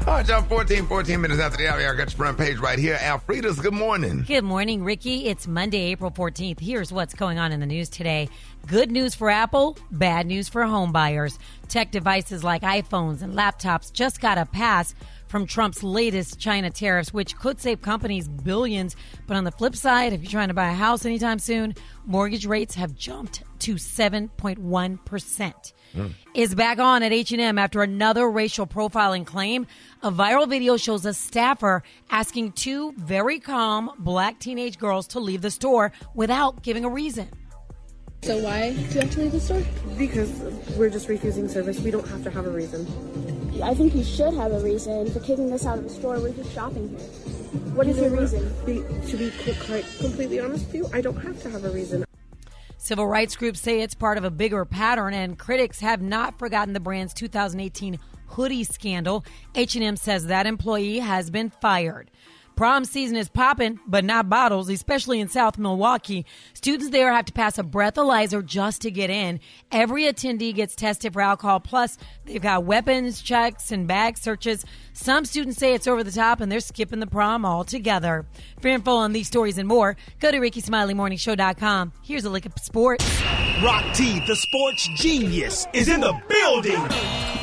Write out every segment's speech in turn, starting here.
All right, y'all, 14 minutes after the hour. I got your front page right here. Alfreda's, good morning. Good morning, Ricky. It's Monday, April 14th. Here's what's going on in the news today. Good news for Apple, bad news for home buyers. Tech devices like iPhones and laptops just got a pass from Trump's latest China tariffs, which could save companies billions. But on the flip side, if you're trying to buy a house anytime soon, mortgage rates have jumped to 7.1%. Is back on at H&M after another racial profiling claim. A viral video shows a staffer asking two very calm black teenage girls to leave the store without giving a reason. So why do you have to leave the store? Because we're just refusing service. We don't have to have a reason. I think you should have a reason for kicking us out of the store. We're just shopping here. What is your reason? To be completely honest with you, I don't have to have a reason. Civil rights groups say it's part of a bigger pattern, and critics have not forgotten the brand's 2018 hoodie scandal. H&M says that employee has been fired. Prom season is popping, but not bottles, especially in South Milwaukee. Students there have to pass a breathalyzer just to get in. Every attendee gets tested for alcohol, plus they've got weapons checks and bag searches. Some students say it's over the top, and they're skipping the prom altogether. For info on these stories and more, go to RickySmileyMorningShow.com. Here's a look at sports. Rock T, the sports genius, is in the building.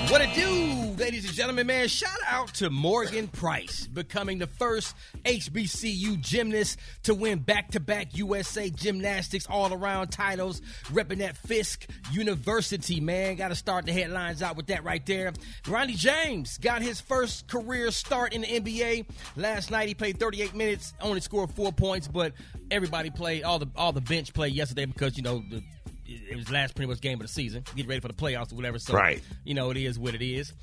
What it do, ladies and gentlemen, man? Shout out to Morgan Price, becoming the first HBCU gymnast to win back-to-back USA Gymnastics all-around titles, repping that Fisk University, man. Got to start the headlines out with that right there. Ronnie James got his first career start in the NBA. Last night he played 38 minutes, only scored 4 points, but everybody played, all the bench played yesterday because, you know, it was the last pretty much game of the season. Get ready for the playoffs or whatever. So, right. You know, it is what it is.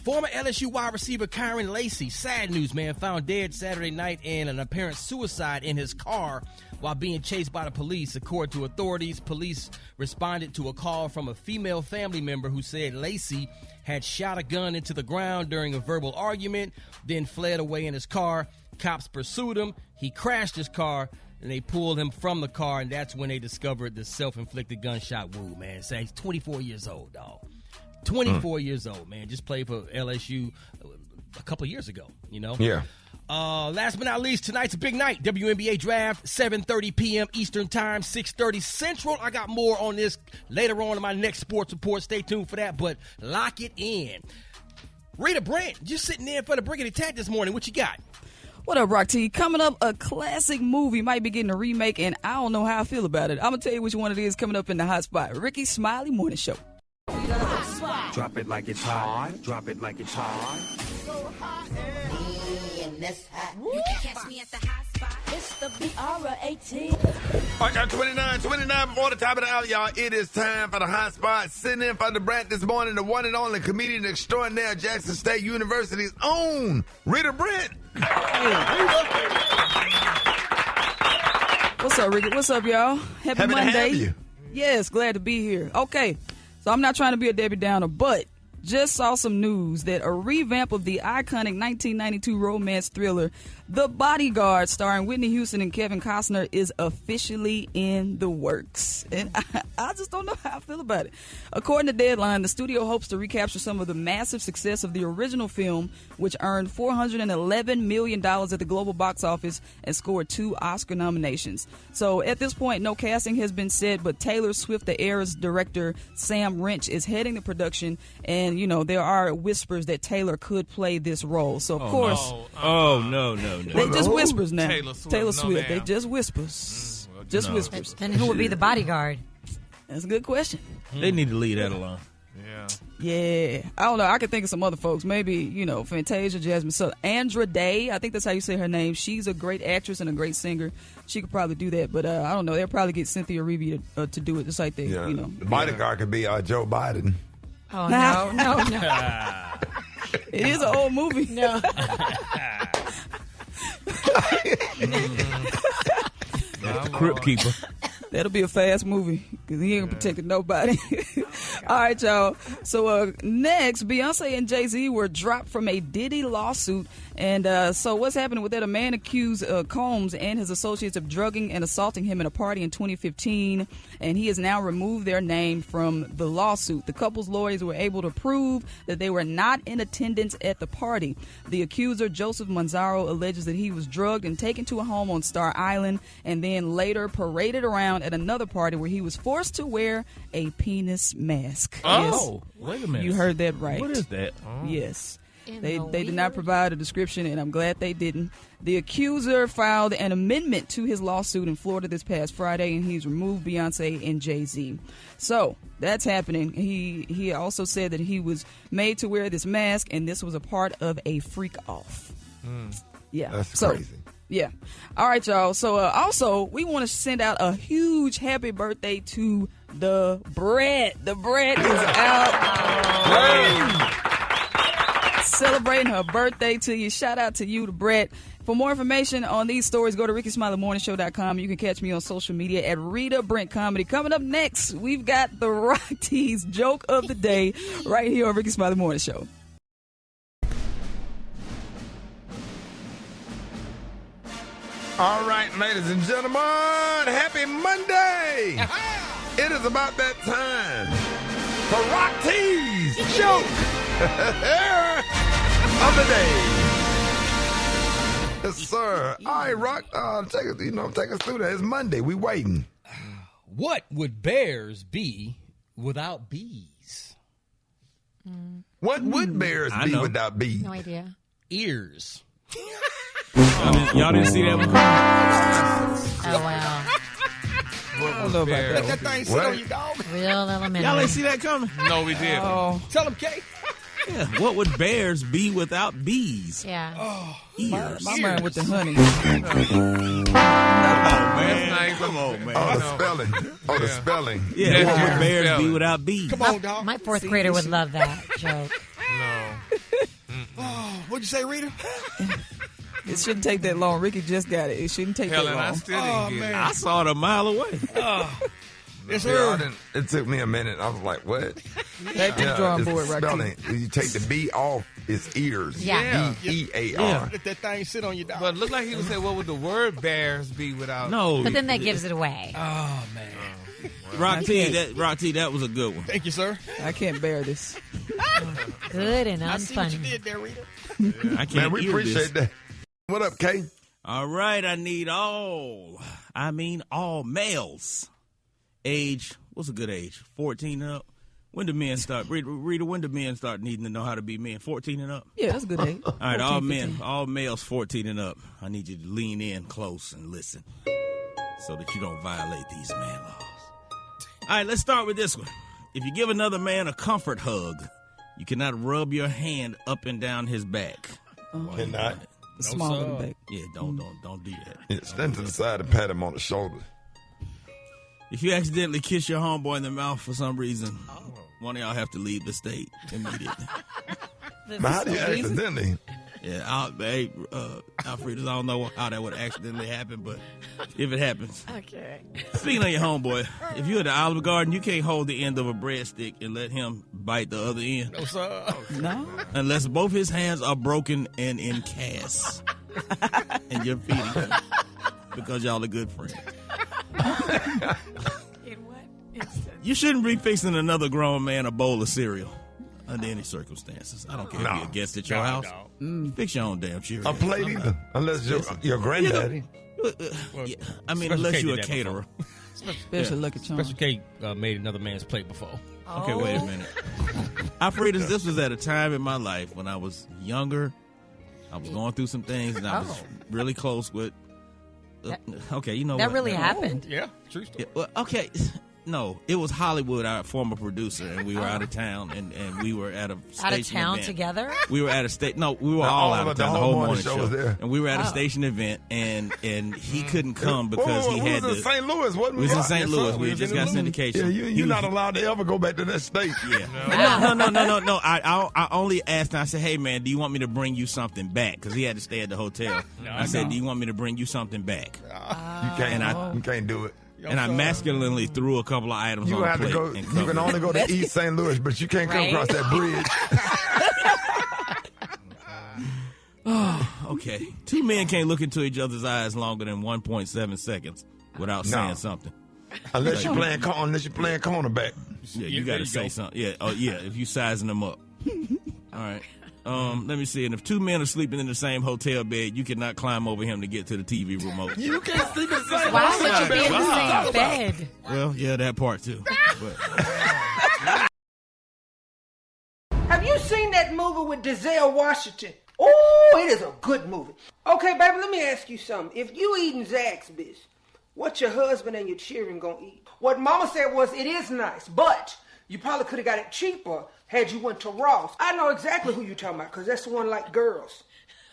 Former LSU wide receiver Kyron Lacey, sad news, man, found dead Saturday night in an apparent suicide in his car while being chased by the police. According to authorities, police responded to a call from a female family member who said Lacey had shot a gun into the ground during a verbal argument, then fled away in his car. Cops pursued him. He crashed his car, and they pulled him from the car, and that's when they discovered the self-inflicted gunshot wound, man. So he's 24 years old, dog. 24 years old, man. Just played for LSU a couple of years ago, you know? Yeah. Last but not least, tonight's a big night. WNBA draft, 7:30 p.m. Eastern Time, 6:30 Central. I got more on this later on in my next sports report. Stay tuned for that, but lock it in. Rita, Brent, just sitting there for the Brickety Tat this morning. What you got? What up, Rock T? Coming up, a classic movie might be getting a remake, and I don't know how I feel about it. I'm going to tell you which one it is coming up in the hot spot. Rickey Smiley Morning Show. Drop it like it's hot. Drop it like it's hot. You can catch me at the hot spot. It's the BR18. All right, got 29 before the top of the hour, y'all. It is time for the hot spot. Sitting in for the Brent this morning, the one and only comedian extraordinaire, Jackson State University's own Rita Brent. What's up, Ricky? What's up, y'all? Happy Monday. To have you. Yes, glad to be here. Okay, so I'm not trying to be a Debbie Downer, but just saw some news that a revamp of the iconic 1992 romance thriller The Bodyguard, starring Whitney Houston and Kevin Costner, is officially in the works. And I just don't know how I feel about it. According to Deadline, the studio hopes to recapture some of the massive success of the original film, which earned $411 million at the global box office and scored 2 Oscar nominations. So at this point, no casting has been set, but Taylor Swift, the era's director, Sam Wrench, is heading the production. And, you know, there are whispers that Taylor could play this role. So, of course... No. They just whispers now. Taylor Swift. They just whispers. Just whispers. Then who would be the bodyguard? That's a good question. They need to leave that alone. Yeah. I don't know. I could think of some other folks. Maybe, you know, Fantasia, Jasmine Sullivan. Andra Day. I think that's how you say her name. She's a great actress and a great singer. She could probably do that. But I don't know. They'll probably get Cynthia Erivo to do it just like they, you know. The bodyguard could be Joe Biden. Oh, no. It is an old movie. No. Crypt Keeper. That'll be a fast movie because he ain't protecting nobody. All right, y'all. So next, Beyonce and Jay-Z were dropped from a Diddy lawsuit. And so what's happening with that? A man accused Combs and his associates of drugging and assaulting him at a party in 2015. And he has now removed their name from the lawsuit. The couple's lawyers were able to prove that they were not in attendance at the party. The accuser, Joseph Manzaro, alleges that he was drugged and taken to a home on Star Island and then later paraded around at another party where he was forced to wear a penis mask. Oh, wait a minute. You heard that right. What is that? Yes. They did not provide a description, and I'm glad they didn't. The accuser filed an amendment to his lawsuit in Florida this past Friday, and he's removed Beyonce and Jay-Z. So that's happening. He also said that he was made to wear this mask, and this was a part of a freak-off. Yeah. That's crazy. Yeah. All right, y'all. So also, we want to send out a huge happy birthday to the Brent. The Brent is out. Celebrating her birthday to you. Shout out to you, the Brent. For more information on these stories, go to RickySmileyMorningShow.com. You can catch me on social media at Rita Brent Comedy. Coming up next, we've got the Rockies joke of the day right here on Rickey Smiley Morning Show. All right, ladies and gentlemen, happy Monday. It is about that time for Rocky's joke of the day. Yes, sir. All right, Rock, take us through that. It's Monday. We waiting. What would bears be without bees? What would bears be know. without bees? No idea. Ears. Y'all didn't see that one coming? Oh, wow. I don't know about that. Let that thing sit on you, dog. Real elementary. Y'all ain't see that coming? No, we did. Oh, Tell him, Kay. Yeah. What would bears be without bees? Yeah. Ears. my man with the honey. Man, come on, man. Oh, the spelling. Oh, the spelling. Yeah, That's what your would bears be spelling. without bees? Come on, dog. My fourth grader would love that joke. No. What'd you say, Rita? It shouldn't take that long. Ricky just got it. It shouldn't take Helen, that I long. still didn't get man. I saw it a mile away. Yes, Yeah, sir. it took me a minute. I was like, what? Back to the drawing it's board, right spelling. You take the B off, it's ears. Yeah. B-E-A-R. Yeah. Let that thing sit on you, dog. But it looked like he was saying, what would the word bears be without? No. But then that gives it away. Oh, man. Rock T, that was a good one. Thank you, sir. I can't bear this. Good and I see what you unfunny. did there, Rita. I can't Man, we hear appreciate this. that. What up, Kay? All right, I need all males. Age, what's a good age? 14 and up? When do men start? Rita, when do men start needing to know how to be men? 14 and up? Yeah, that's a good age. All right, 14, all 15. men, all males 14 and up. I need you to lean in close and listen so that you don't violate these man laws. All right, let's start with this one. If you give another man a comfort hug, you cannot rub your hand up and down his back. Cannot. Small in the back. Yeah, don't do that. Yeah, stand to the side and pat him on the shoulder. If you accidentally kiss your homeboy in the mouth for some reason, one of y'all have to leave the state immediately. But how do you accidentally? Yeah, Alfredo, I don't know how that would accidentally happen, but if it happens. Okay. Speaking of your homeboy, if you're at the Olive Garden, you can't hold the end of a breadstick and let him bite the other end. No, sir. No? Unless both his hands are broken and in casts. And you're feeding him. Because y'all are good friends. In what instance? You shouldn't be fixing another grown man a bowl of cereal under any circumstances. I don't care if you're a guest at your house. Fix your own damn cereal. A plate either. Unless your granddaddy. Yeah, I mean, Special unless K you're a did that caterer. Special Lucky Charms. Special K made another man's plate before. Okay, wait a minute. Alfredo, this was at a time in my life when I was younger. I was going through some things, and I was really close with. Okay, you know That what? really happened. Yeah, true story. Yeah, well, okay. No, it was Hollywood, our former producer, and we were out of town, and we were at a station Out of town event. together? We were at a state. No, we were Now, all all out of of the town. The whole whole morning morning show show was there. and we were at a station event, and he couldn't come because he had was to. in St. Louis, wasn't We was in Rock? St. Yes, Louis. sir. We had just got syndication. Yeah, He you're was- not allowed to ever go back to that state. Yeah. No. I only asked him, I said, hey, man, do you want me to bring you something back? Because he had to stay at the hotel. I said, do you want me to bring you something back? You can't. You can't do it. and I masculinely threw a couple of items on the plate. You can only go to East St. Louis, but you can't come across that bridge. Okay. Two men can't look into each other's eyes longer than 1.7 seconds without saying something. Unless you're playing cornerback. Yeah, you got to say something. Yeah, if you sizing them up. All right. Let me see. And if two men are sleeping in the same hotel bed, you cannot climb over him to get to the TV remote. You can't sleep in the same Why would you be in the same bed? Well, yeah, that part too. But. Have you seen that movie with Denzel Washington? Oh, it is a good movie. Okay, baby, let me ask you something. If you eating Zaxby's, what your husband and your children gonna eat? What Mama said was, it is nice, but you probably could have got it cheaper had you went to Ross. I know exactly who you're talking about, because that's the one like girls.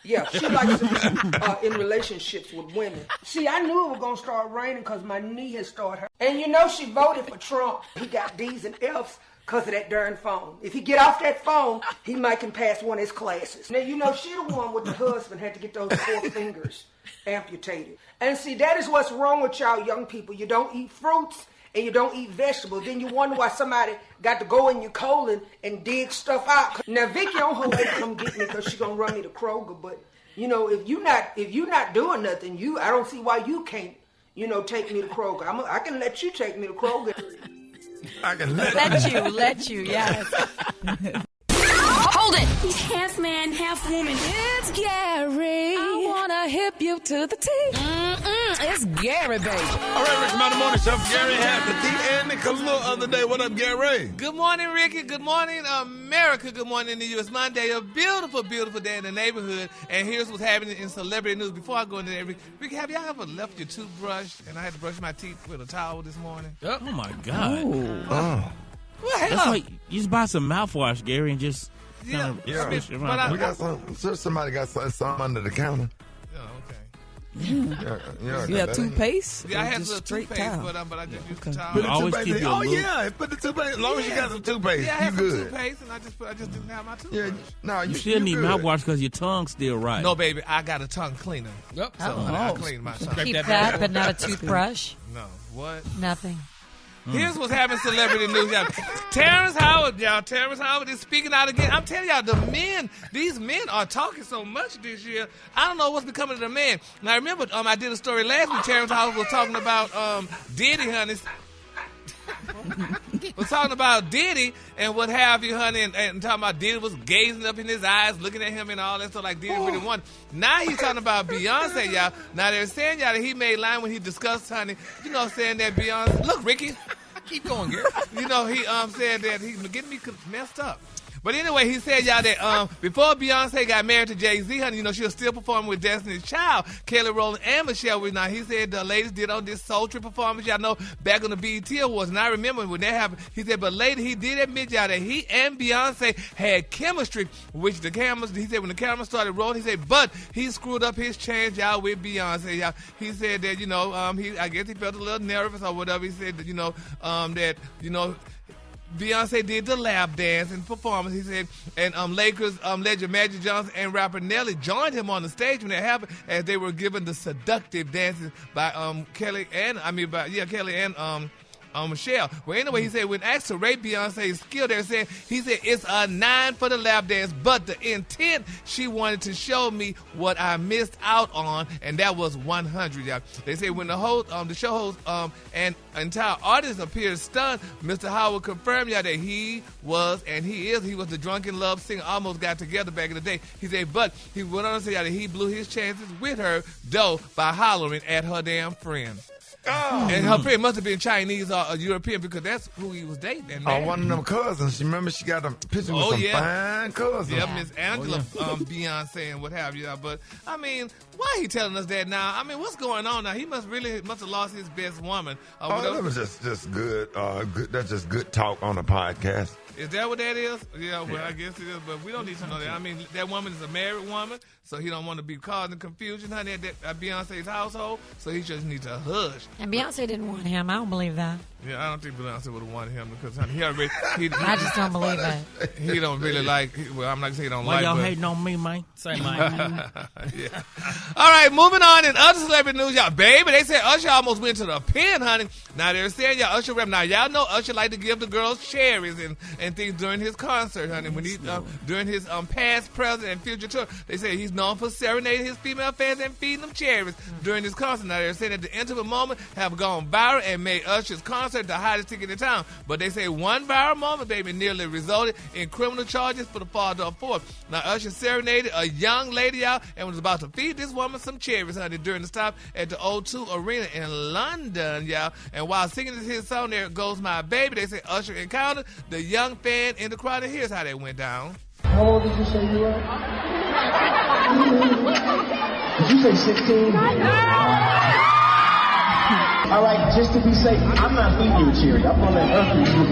Yeah, she likes to be in relationships with women. See, I knew it was going to start raining because my knee had started hurting. And you know she voted for Trump. He got D's and F's because of that darn phone. If he get off that phone, he might can pass one of his classes. Now, you know, she the one with the husband had to get those 4 fingers amputated. And see, that is what's wrong with y'all young people. You don't eat fruits and you don't eat vegetables. Then you wonder why somebody got to go in your colon and dig stuff out. Now, Vicky on her way to come get me because she's going to run me to Kroger. But, you know, if you not doing nothing, I don't see why you can't, take me to Kroger. I can let you take me to Kroger. I can let you, yes. Hold it! He's half man, half woman. It's Gary. I wanna hip you to the T. It's Gary, baby. All right, Rickey Smiley Morning Show. Gary has the T and the Kalua of the day. What up, Gary? Good morning, Ricky. Good morning, America. Good morning to you. It's Monday, a beautiful, beautiful day in the neighborhood. And here's what's happening in celebrity news. Before I go into that, Ricky, have y'all ever left your toothbrush and I had to brush my teeth with a towel this morning? Oh my God. Oh. Well, hang That's on. like you just buy some mouthwash, Gary, and just kind of swish it around. We got somebody got some under the counter. You have toothpaste? Yeah, I had just some straight toothpaste, towel. but I just used the towel. Put the always toothpaste keep in. your Oh, little- yeah. Put the toothpaste. As long as you got some toothpaste, Yeah, I you had some good. toothpaste, and I just didn't have my toothbrush. Yeah, no, You still need good. mouthwash because your tongue's still right. No, baby, I got a tongue cleaner. Yep. So I cleaned my tongue. Keep that, but not a toothbrush. No, what? Nothing. Here's what's happening celebrity news, y'all. Terrence Howard is speaking out again. I'm telling y'all, these men are talking so much this year. I don't know what's becoming of the man. Now, remember, I did a story last week. Terrence Howard was talking about Diddy, honey. Was talking about Diddy and what have you, honey, and talking about Diddy was gazing up in his eyes, looking at him and all that stuff like Diddy really wanted. Now he's talking about Beyonce, y'all. Now they're saying, y'all, that he made line when he discussed, honey, saying that Beyonce. Look, Ricky, Keep going, Gary. he said that he's getting me messed up. But anyway, he said, y'all, that before Beyonce got married to Jay-Z, honey, she was still performing with Destiny's Child, Kelly Rowland, and Michelle. Now, he said the ladies did on this Soul Trip performance, y'all know, back on the BET Awards. And I remember when that happened, he said, but later he did admit, y'all, that he and Beyonce had chemistry, which he said when the camera started rolling, he said, but he screwed up his chance, y'all, with Beyonce, y'all. He said that, I guess he felt a little nervous or whatever. He said that, Beyonce did the lap dance and performance, he said, and Lakers legend Magic Johnson and rapper Nelly joined him on the stage when that happened as they were given the seductive dances by Kelly and Michelle. Well, anyway, he said when asked to rate Beyonce's skill, he said it's a 9 for the lap dance, but the intent, she wanted to show me what I missed out on, and that was 100. Y'all. They say when the show host and entire audience appeared stunned, Mr. Howard confirmed y'all that he was the drunken love singer, almost got together back in the day. He said, but he went on to say y'all that he blew his chances with her, though, by hollering at her damn friend. Oh. And her friend must have been Chinese or European because that's who he was dating. One of them cousins. Remember she got a picture with some fine cousins. Yeah, Miss Angela, Beyonce and what have you. But, I mean, why he telling us that now? I mean, what's going on now? He must have lost his best woman. That was just good. That's just good talk on a podcast. Is that what that is? Yeah, well, I guess it is, but we don't need to know that. I mean, that woman is a married woman, so he don't want to be causing confusion, honey, at Beyonce's household, so he just needs to hush. And Beyonce didn't want him. I don't believe that. Yeah, I don't think Beyonce would have wanted him because honey, he already. I just don't believe it. He don't really like. Well, I'm not gonna say he don't Why like. y'all but, hating on me, man? Say, man. Yeah. All right, moving on in other celebrity news, y'all. Baby, they said Usher almost went to the pen, honey. Now they're saying y'all Usher rep. Now y'all know Usher like to give the girls cherries and things during his concert, honey. When he during his past, present, and future tour, they say he's known for serenading his female fans and feeding them cherries during his concert. Now they're saying that the intimate moment have gone viral and made Usher's concert the hottest ticket in town. But they say one viral moment, baby, nearly resulted in criminal charges for the father of four. Now Usher serenaded a young lady out and was about to feed this woman some cherries, honey, during the stop at the O2 Arena in London, y'all. And while singing his song, There Goes My Baby, they say Usher encountered the young fan in the crowd, and here's how that went down. How old did you say you were? Did you say 16? All right, just to be safe, I'm not feeding you a cherry. I'm going to let her feed you.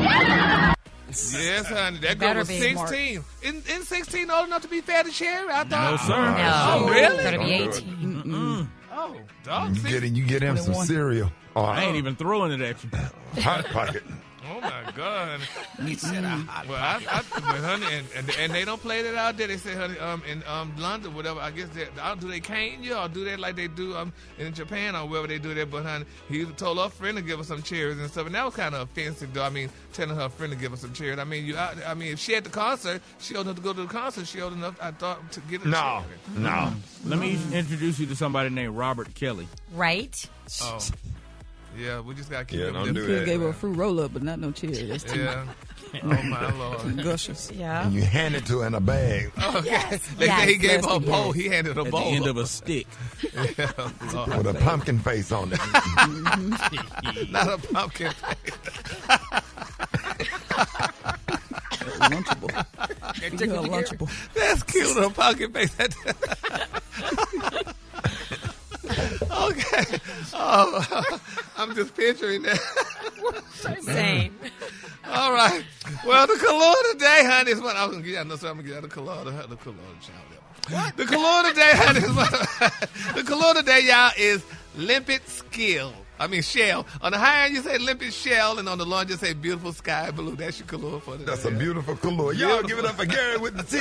Yes, honey. That girl was 16. Isn't 16 old enough to be fed a cherry? I thought. No, sir. No. Oh, really? Gotta be 18. Oh, dog. You get him some cereal. Oh, I ain't even throwing it at you. Hot Pocket. Oh my God! He said a hot but honey, and they don't play that out there. They say, honey, in London, whatever. I guess do they cane you or do that like they do in Japan or wherever they do that? But honey, he told her friend to give her some cherries and stuff, and that was kind of offensive, though. I mean, telling her friend to give her some cherries. I mean, if she at the concert, she old enough to go to the concert. She old enough, I thought, to get a cherry. No. Let me introduce you to somebody named Robert Kelly. Right? Oh. Yeah, we just gotta keep Yeah, them don't different. do He that. gave her a fruit roll up, but not no cherry. That's too Yeah. Oh my Lord. gushers. Yeah. And you hand it to her in a bag. Okay. They say he gave her a bowl. He handed a At the bowl. end of a stick. Yeah, Lord. With a pumpkin face on it. Not a pumpkin face. Lunchable. Feed her a Lunchable. That's cute, a pumpkin face. Okay. Oh, I'm just picturing that. Same. All right. Well, the color today, honey, is what I was going to get. I'm going to get the color. The color, child. The color today, honey, is what the color today, y'all, is limpid skill. I mean, shell. On the high end, you say limpid shell, and on the low end, you say beautiful sky blue. That's your color for today. That's a beautiful color. Y'all give it up for Gary with the T.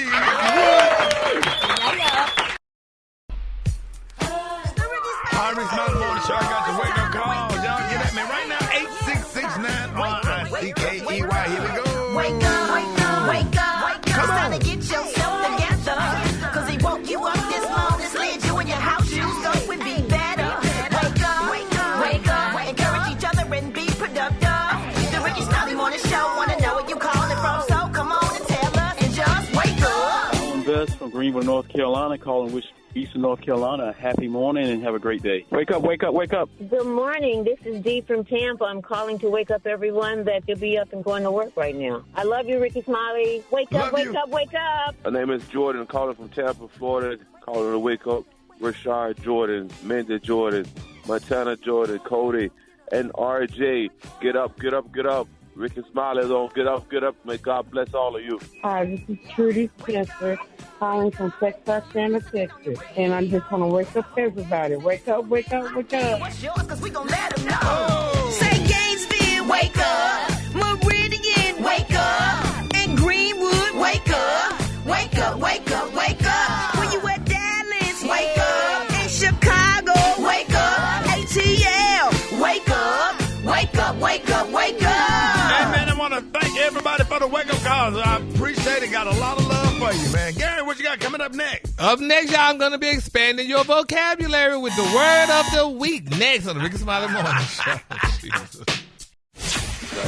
Rickey Smiley Morning Show. I got the wake up call. Y'all get at me right now. 866-9-R-I-C-K-E-Y. Here we go. Wake up, wake up, wake up. It's time to get yourself together. Cause he woke you up this morning, slid you in your house shoes, so it be better. Wake up, wake up, wake up. Encourage each other and be productive. The Rickey Smiley Morning Show, wanna know where you calling from, so come on and tell us and just wake up. I'm Bess from Greenville, North Carolina, calling wish Eastern North Carolina a happy morning and have a great day. Wake up, wake up, wake up. Good morning. This is Dee from Tampa. I'm calling to wake up everyone that you'll be up and going to work right now. I love you, Rickey Smiley. Wake up, wake up, wake up. My name is Jordan, calling from Tampa, Florida, calling to wake up Rashard Jordan, Minda Jordan, Montana Jordan, Cody, and RJ. Get up, get up, get up. Rickey Smiley on get up, get up. May God bless all of you. Hi, this is Trudy Spencer, calling from Texarkana, Texas. And I'm just going to wake up everybody. Wake up, wake up, wake up. What's yours? Cause we gon' let them know. Say Gainesville, wake up. Meridian, wake up. And Greenwood, wake up. Wake up, wake up, wake up. When you at Dallas, wake up. In Chicago, wake up. ATL, wake up. Wake up, wake up, wake up. Hey, man, I want to thank everybody for the wake-up calls. I appreciate it. Got a lot of love for you, man. Gary, what you got coming up next? Up next, y'all, I'm going to be expanding your vocabulary with the word of the week. Next on the Rickey Smiley Morning Show. Jesus.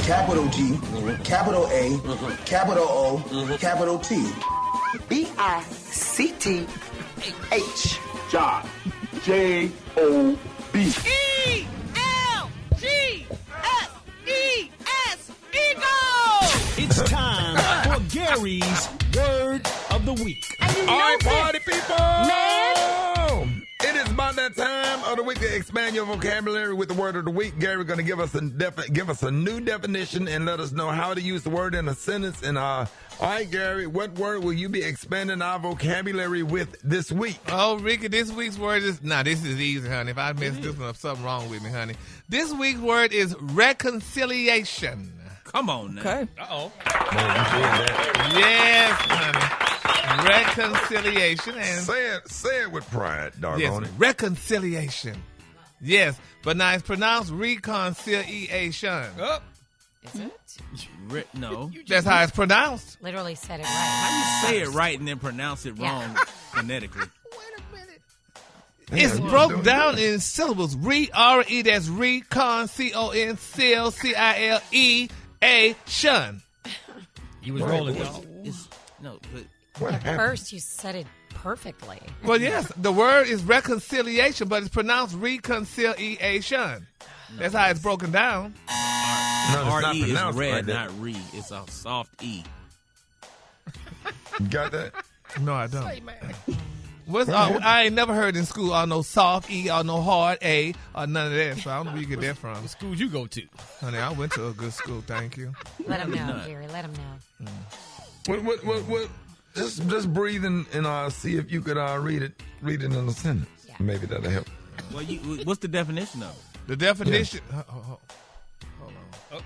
Capital G, capital A, capital O, capital T. B-I-C-T-H. Job. J-O-B. E-L-G-S, Eagle! It's time for Gary's Word of the Week. All right, party people! Man! It is Monday that time of the week to expand your vocabulary with the word of the week. Gary's going to give us a new definition and let us know how to use the word in a sentence. And all right, Gary, what word will you be expanding our vocabulary with this week? Oh, Ricky, this week's word is this is easy, honey. If I mess this one up, something wrong with me, honey. This week's word is reconciliation. Come on now. Okay. Uh-oh. Yes, honey. Reconciliation. And say it with pride, doggone it. Reconciliation. Yes, but now it's pronounced reconciliation. Is it? No. That's how it's pronounced. Literally said it right. How you say it right and then pronounce it wrong phonetically? It's broke down in syllables. R-E, that's recon, C-O-N-C-I-L-E-A-shun. You was rolling, dog. At first, you said it perfectly. Well, yes, the word is reconciliation, but it's pronounced reconciliation. That's how it's broken down. R-E is red, like not re. It's a soft E. You got that? No, I don't. I ain't never heard in school no soft E or no hard A or none of that, so I don't know where you get that from. What school you go to? Honey, I went to a good school, thank you. Let him know, Gary. Let him know. What? Just breathe and see if you could read it in a sentence. Yeah. Maybe that'll help. Well, what's the definition of it? The definition. Yeah. Hold on.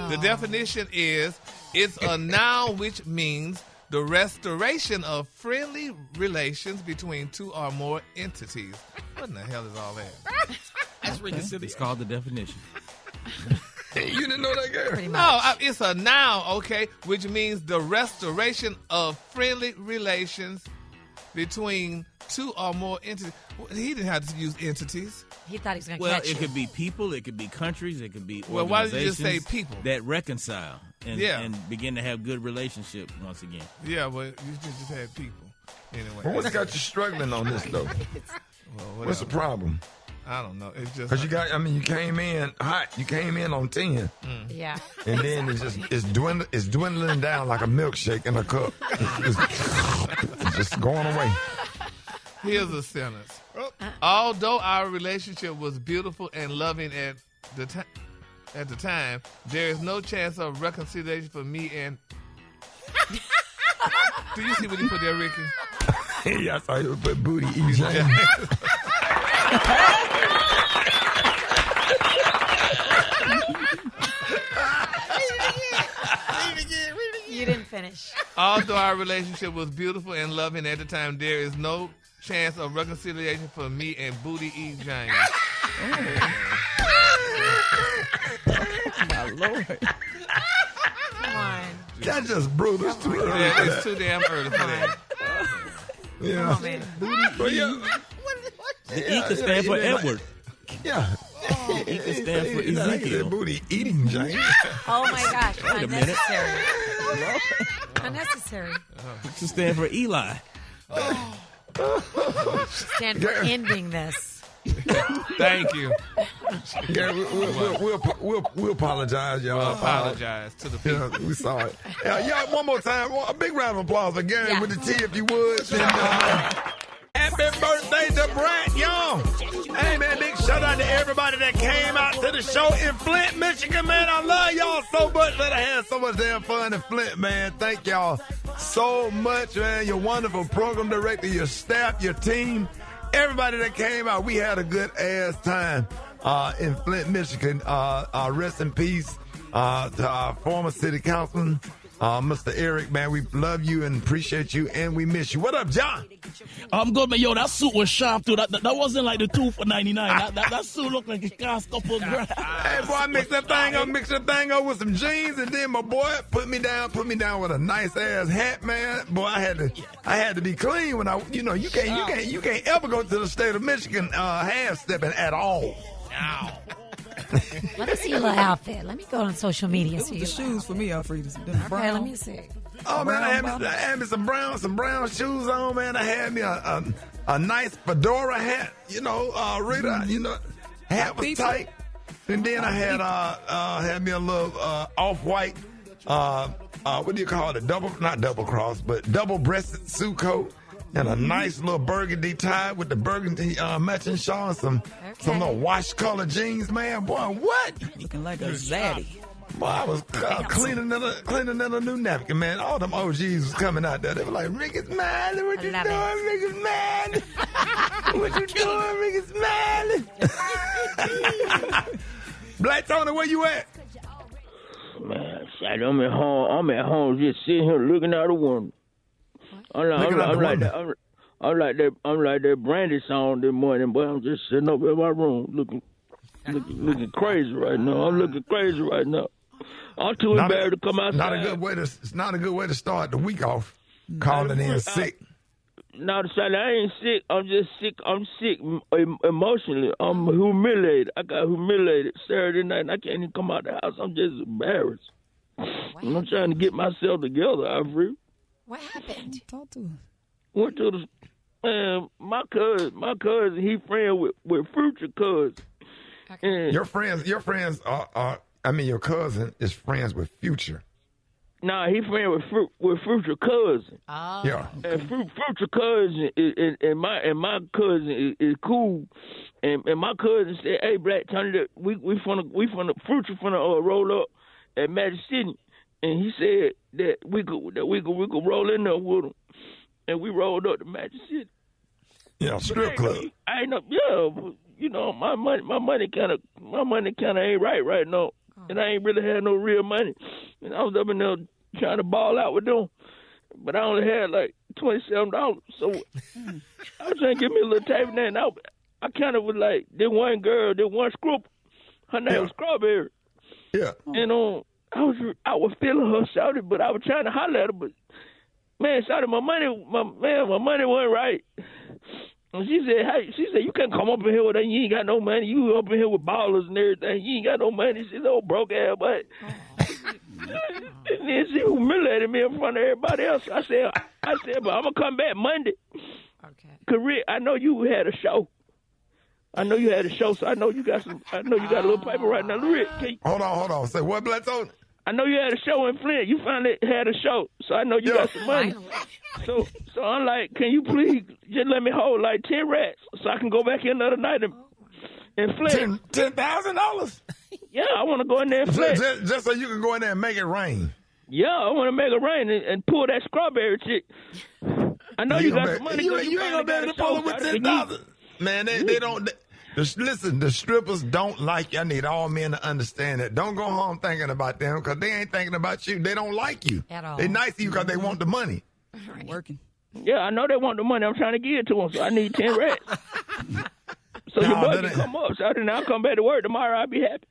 The definition is it's a noun which means the restoration of friendly relations between two or more entities. What in the hell is all that? That's really silly. It's called the definition. You didn't know that, Gary? No, it's a noun, okay, which means the restoration of friendly relations between two or more entities. He didn't have to use entities. He thought he was going to catch it could be people, it could be countries, it could be organizations. Well, why did you just say people? That reconcile and begin to have good relationship once again. Yeah, well, you just had people. Anyway. Well, what's got you struggling on this, though? What's the problem? I don't know. It's just because you came in hot. You came in on 10. Yeah. And then it's dwindling down like a milkshake in a cup. It's just going away. Here's a sentence. Although our relationship was beautiful and loving at the time, there is no chance of reconciliation for me and. Do you see what he put there, Ricky? Yeah, I saw you put booty easy. You didn't finish. Although our relationship was beautiful and loving at the time, there is no chance of reconciliation for me and Booty E. James. My Lord. Come on. That's just brutal. It's too early. Yeah, it's too damn early for that. Yeah. Come on, man. The E could stand for Edward. Yeah. E could stand for Ezekiel. Booty eating, James. Oh my gosh. Wait a minute. Unnecessary. It could stand for Eli. Stand for ending this. Thank you. Yeah, we'll apologize, y'all. We'll apologize to the people. We saw it. Y'all, one more time. A big round of applause for Gary with the T, if you would. Happy birthday to Brent, y'all. Hey, man, big shout out to everybody that came out to the show in Flint, Michigan, man. I love y'all so much that I had so much damn fun in Flint, man. Thank y'all so much, man. Your wonderful program director, your staff, your team, everybody that came out. We had a good ass time in Flint, Michigan. Rest in peace to our former city councilman, Mr. Eric, man. We love you and appreciate you, and we miss you. What up, John? I'm good, man. Yo, that suit was sharp, too. That wasn't like the 2 for $99. That suit looked like it cost a couple grand. Hey, boy, I mixed that thing up with some jeans, and then my boy put me down with a nice ass hat, man. Boy, I had to be clean when you can't ever go to the state of Michigan half stepping at all. Ow. Let me see your little outfit. Let me go on social media. See the shoes for me, Alfred. Okay, let me see. Oh man, I had me some brown shoes on, man. I had me a nice fedora hat, Rita, hat was tight. And then I had me a little off-white, what do you call it? Not double cross, but double-breasted suit coat. and a nice little burgundy tie with the burgundy matching shawl and some little wash color jeans, man. Boy, what? Looking like a zaddy. Boy, I was cleaning in a new napkin, man. All them OGs was coming out there. They were like, Rickey Smiley, what you doing, Rickey Smiley? What you doing, Rickey Smiley? Black Tony, where you at? Man, I'm at home just sitting here looking out the window. I'm like that Brandy song this morning, but I'm just sitting up in my room looking crazy right now. I'm looking crazy right now. I'm too embarrassed to come outside. It's not a good way to start the week off. Calling in sick. No, I ain't sick. I'm just sick. I'm sick emotionally. I'm humiliated. I got humiliated Saturday night, and I can't even come out the house. I'm just embarrassed. And I'm trying to get myself together, Ivory. What happened? Talk to us. Went to the my cousin. He friend with future cousin. Okay. Your friends are. I mean, your cousin is friends with Future. Nah, he friend with Future cousin. Oh. Yeah. And Future cousin and my cousin is cool. And my cousin said, "Hey, Black Tony, we finna Future finna roll up at Magic City." And he said that we could roll in there with him. And we rolled up to Magic City. Yeah, strip club. I ain't know. Yeah, you know, my money kind of ain't right now. And I ain't really had no real money. And I was up in there trying to ball out with them. But I only had like $27. So I was trying to get me a little tape in there. And I kind of was like, this one scrub. Her name was Strawberry. Yeah. And I was feeling her, shouted, but I was trying to holler at her. But man, shouted, my money wasn't right. And she said, you can't come up in here with that. You ain't got no money. You up in here with ballers and everything. You ain't got no money. She's old broke ass, but and then she humiliated me in front of everybody else. I said, but I'm gonna come back Monday. Okay. 'Cause Rick, I know you had a show. So I know you got a little paper right now. Rick, hold on. Say what, Bledsoe? I know you had a show in Flint. You finally had a show, so I know you got some money. So I'm like, can you please just let me hold like 10 rats so I can go back in another night and Flint? $10,000? Yeah, I want to go in there and Flint. Just so you can go in there and make it rain. Yeah, I want to make it rain and pull that Strawberry chick. I know you got some money. You ain't gonna be able to pull it with $10,000. Man, they don't. Listen, the strippers don't like you. I need all men to understand that. Don't go home thinking about them because they ain't thinking about you. They don't like you. At all. They nice to you because they want the money. Right. Working. Yeah, I know they want the money. I'm trying to give it to them, so I need 10 rats. So your boy can come up. So then I'll come back to work tomorrow. I'll be happy.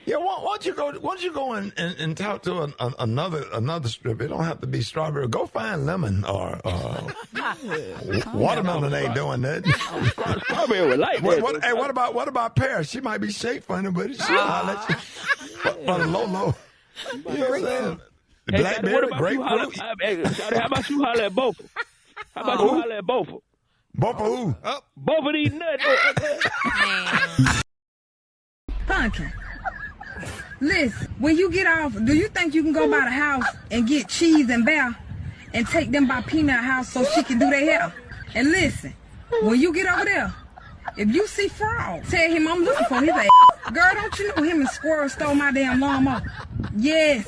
Yeah, why don't you go and talk to another stripper? It don't have to be Strawberry. Go find Lemon or Watermelon ain't doing that. Strawberry would like that. Hey, what about Paris? She might be shaped funny, but she'll holler at you for the low. You know what I'm saying? Hey, Blackberry, grapefruit. How about you holler at both? How about you holler at both? Both of who? Both of these nuts. Pumpkin. Listen, when you get off, do you think you can go by the house and get Cheese and Bear and take them by Peanut House so she can do their hair? And listen, when you get over there, if you see Frog, tell him I'm looking for his ass. Girl, don't you know him and Squirrel stole my damn lawnmower? Yes.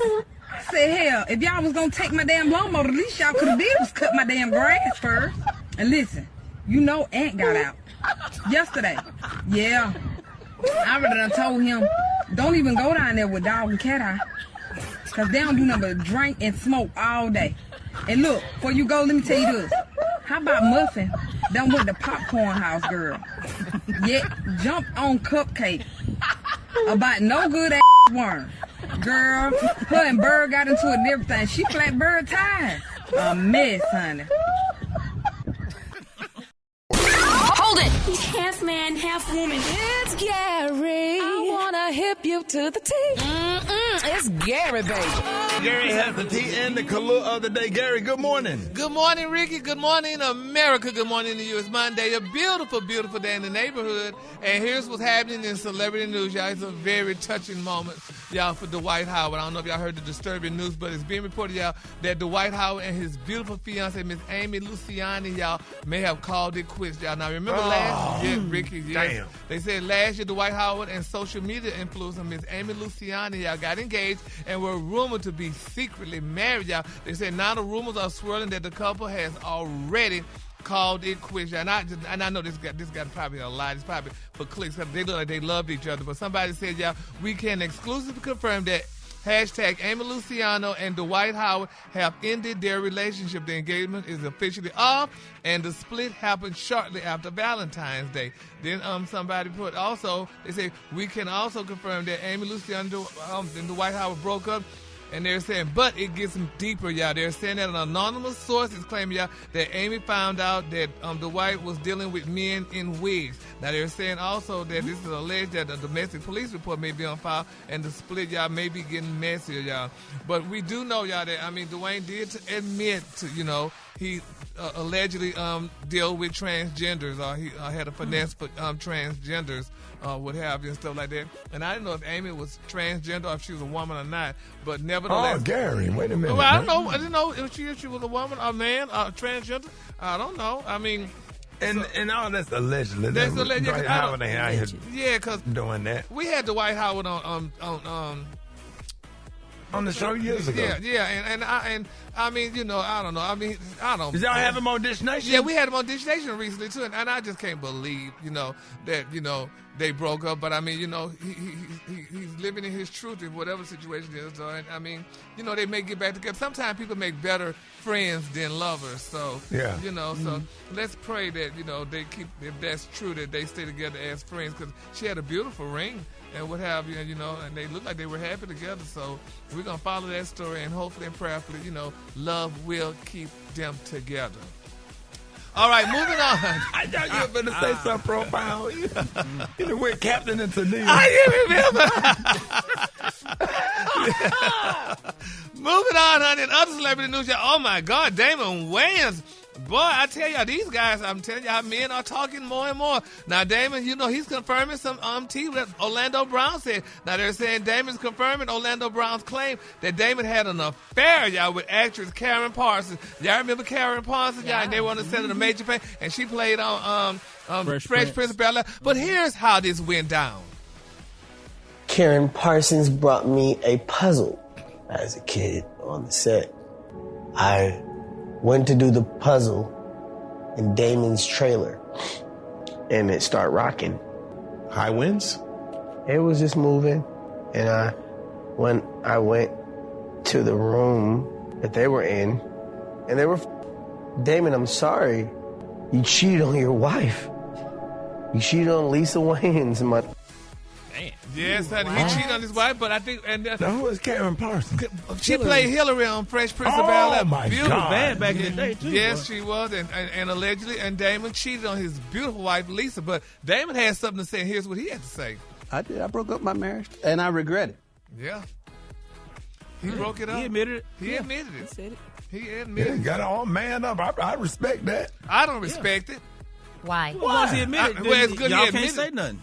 I said, hell, if y'all was gonna take my damn lawnmower, the least y'all could have did was cut my damn grass first. And listen, you know Ant got out yesterday. Yeah. I already done told him, don't even go down there with Dog and Cat Eye. Because they don't do nothing but drink and smoke all day. And look, before you go, let me tell you this. How about Muffin done with the popcorn house, girl? Yeah, jump on Cupcake about no good ass worm. Girl, her and Bird got into it and everything. She flat Bird tires. A mess, honey. Hold it! He's half man, half woman. It's Gary. I wanna I hip you to the T. It's Gary, baby. Gary has the tea and the color of the day. Gary, good morning. Good morning, Ricky. Good morning, America. Good morning to you. It's Monday, a beautiful, beautiful day in the neighborhood. And here's what's happening in celebrity news, y'all. It's a very touching moment, y'all, for Dwight Howard. I don't know if y'all heard the disturbing news, but it's being reported, y'all, that Dwight Howard and his beautiful fiancée, Miss Amy Luciani, y'all, may have called it quits, y'all. Now, remember last year, Ricky, damn. They said last year Dwight Howard and social media influencer Miss Amy Luciani, y'all, got engaged and were rumored to be secretly married, y'all. They said now the rumors are swirling that the couple has already called it quits, y'all. And I know this got probably a lie. It's probably for clicks because they look like they loved each other. But somebody said, y'all, we can exclusively confirm that hashtag Amy Luciano and Dwight Howard have ended their relationship. The engagement is officially off, and the split happened shortly after Valentine's Day. Then somebody put also, they say, we can also confirm that Amy Luciano and Dwight Howard broke up. And they're saying, but it gets deeper, y'all. They're saying that an anonymous source is claiming, y'all, that Amy found out that Dwight was dealing with men in wigs. Now, they're saying also that this is alleged that a domestic police report may be on file, and the split, y'all, may be getting messier, y'all. But we do know, y'all, that, Dwayne did admit to, he allegedly dealt with transgenders, or he had a finesse for transgenders. What have you and stuff like that. And I didn't know if Amy was transgender or if she was a woman or not. But nevertheless. Oh, Gary, wait a minute. Well, I don't know. I didn't know if she was a woman or a man or transgender. I don't know. And all that's allegedly. That's allegedly. Dwight Howard ain't out here because doing that. We had Dwight Howard on the show years ago. Yeah, and I don't know. I don't. Did y'all have him on Dish Nation? Yeah, we had him on Dish Nation recently too, and I just can't believe, that they broke up. But he's living in his truth in whatever situation it is. And they may get back together. Sometimes people make better friends than lovers. So yeah, so let's pray that they keep, if that's true, that they stay together as friends, because she had a beautiful ring and what have you, and they look like they were happy together. So we're gonna follow that story, and hopefully and prayerfully, love will keep them together. All right, moving on. I thought you were going to say something profound. You went Captain into Neil. I remember. Moving on, honey. In other celebrity news, oh my God, Damon Wayans. Boy, I tell y'all, these guys, I'm telling y'all, men are talking more and more. Now, Damon, he's confirming some tea that Orlando Brown said. Now, they're saying Damon's confirming Orlando Brown's claim that Damon had an affair, y'all, with actress Karen Parsons. Y'all remember Karen Parsons, y'all? And they were on the set of The Major Pay, and she played on Fresh Prince of Bel-Air. But here's how this went down. Karen Parsons brought me a puzzle as a kid on the set. I went to do the puzzle in Damon's trailer, and it started rocking. High winds? It was just moving, and when I went to the room that they were in, and they were, Damon, I'm sorry, you cheated on your wife. You cheated on Lisa Wayans, and my... Yes, honey, he cheated on his wife, but I think... Now, who is Karen Parsons? She played Hillary on Fresh Prince of Bel-Air. Oh, my beautiful God. band back in the day, too. Yes, she was, and allegedly, and Damon cheated on his beautiful wife, Lisa, but Damon had something to say, and here's what he had to say. I did. I broke up my marriage, and I regret it. Yeah. He broke it up. He admitted it. He admitted it. He said it. He admitted it. Got all man up. I respect that. I don't respect it. Why? Well, he admitted it. It's good y'all he can't admitted say nothing.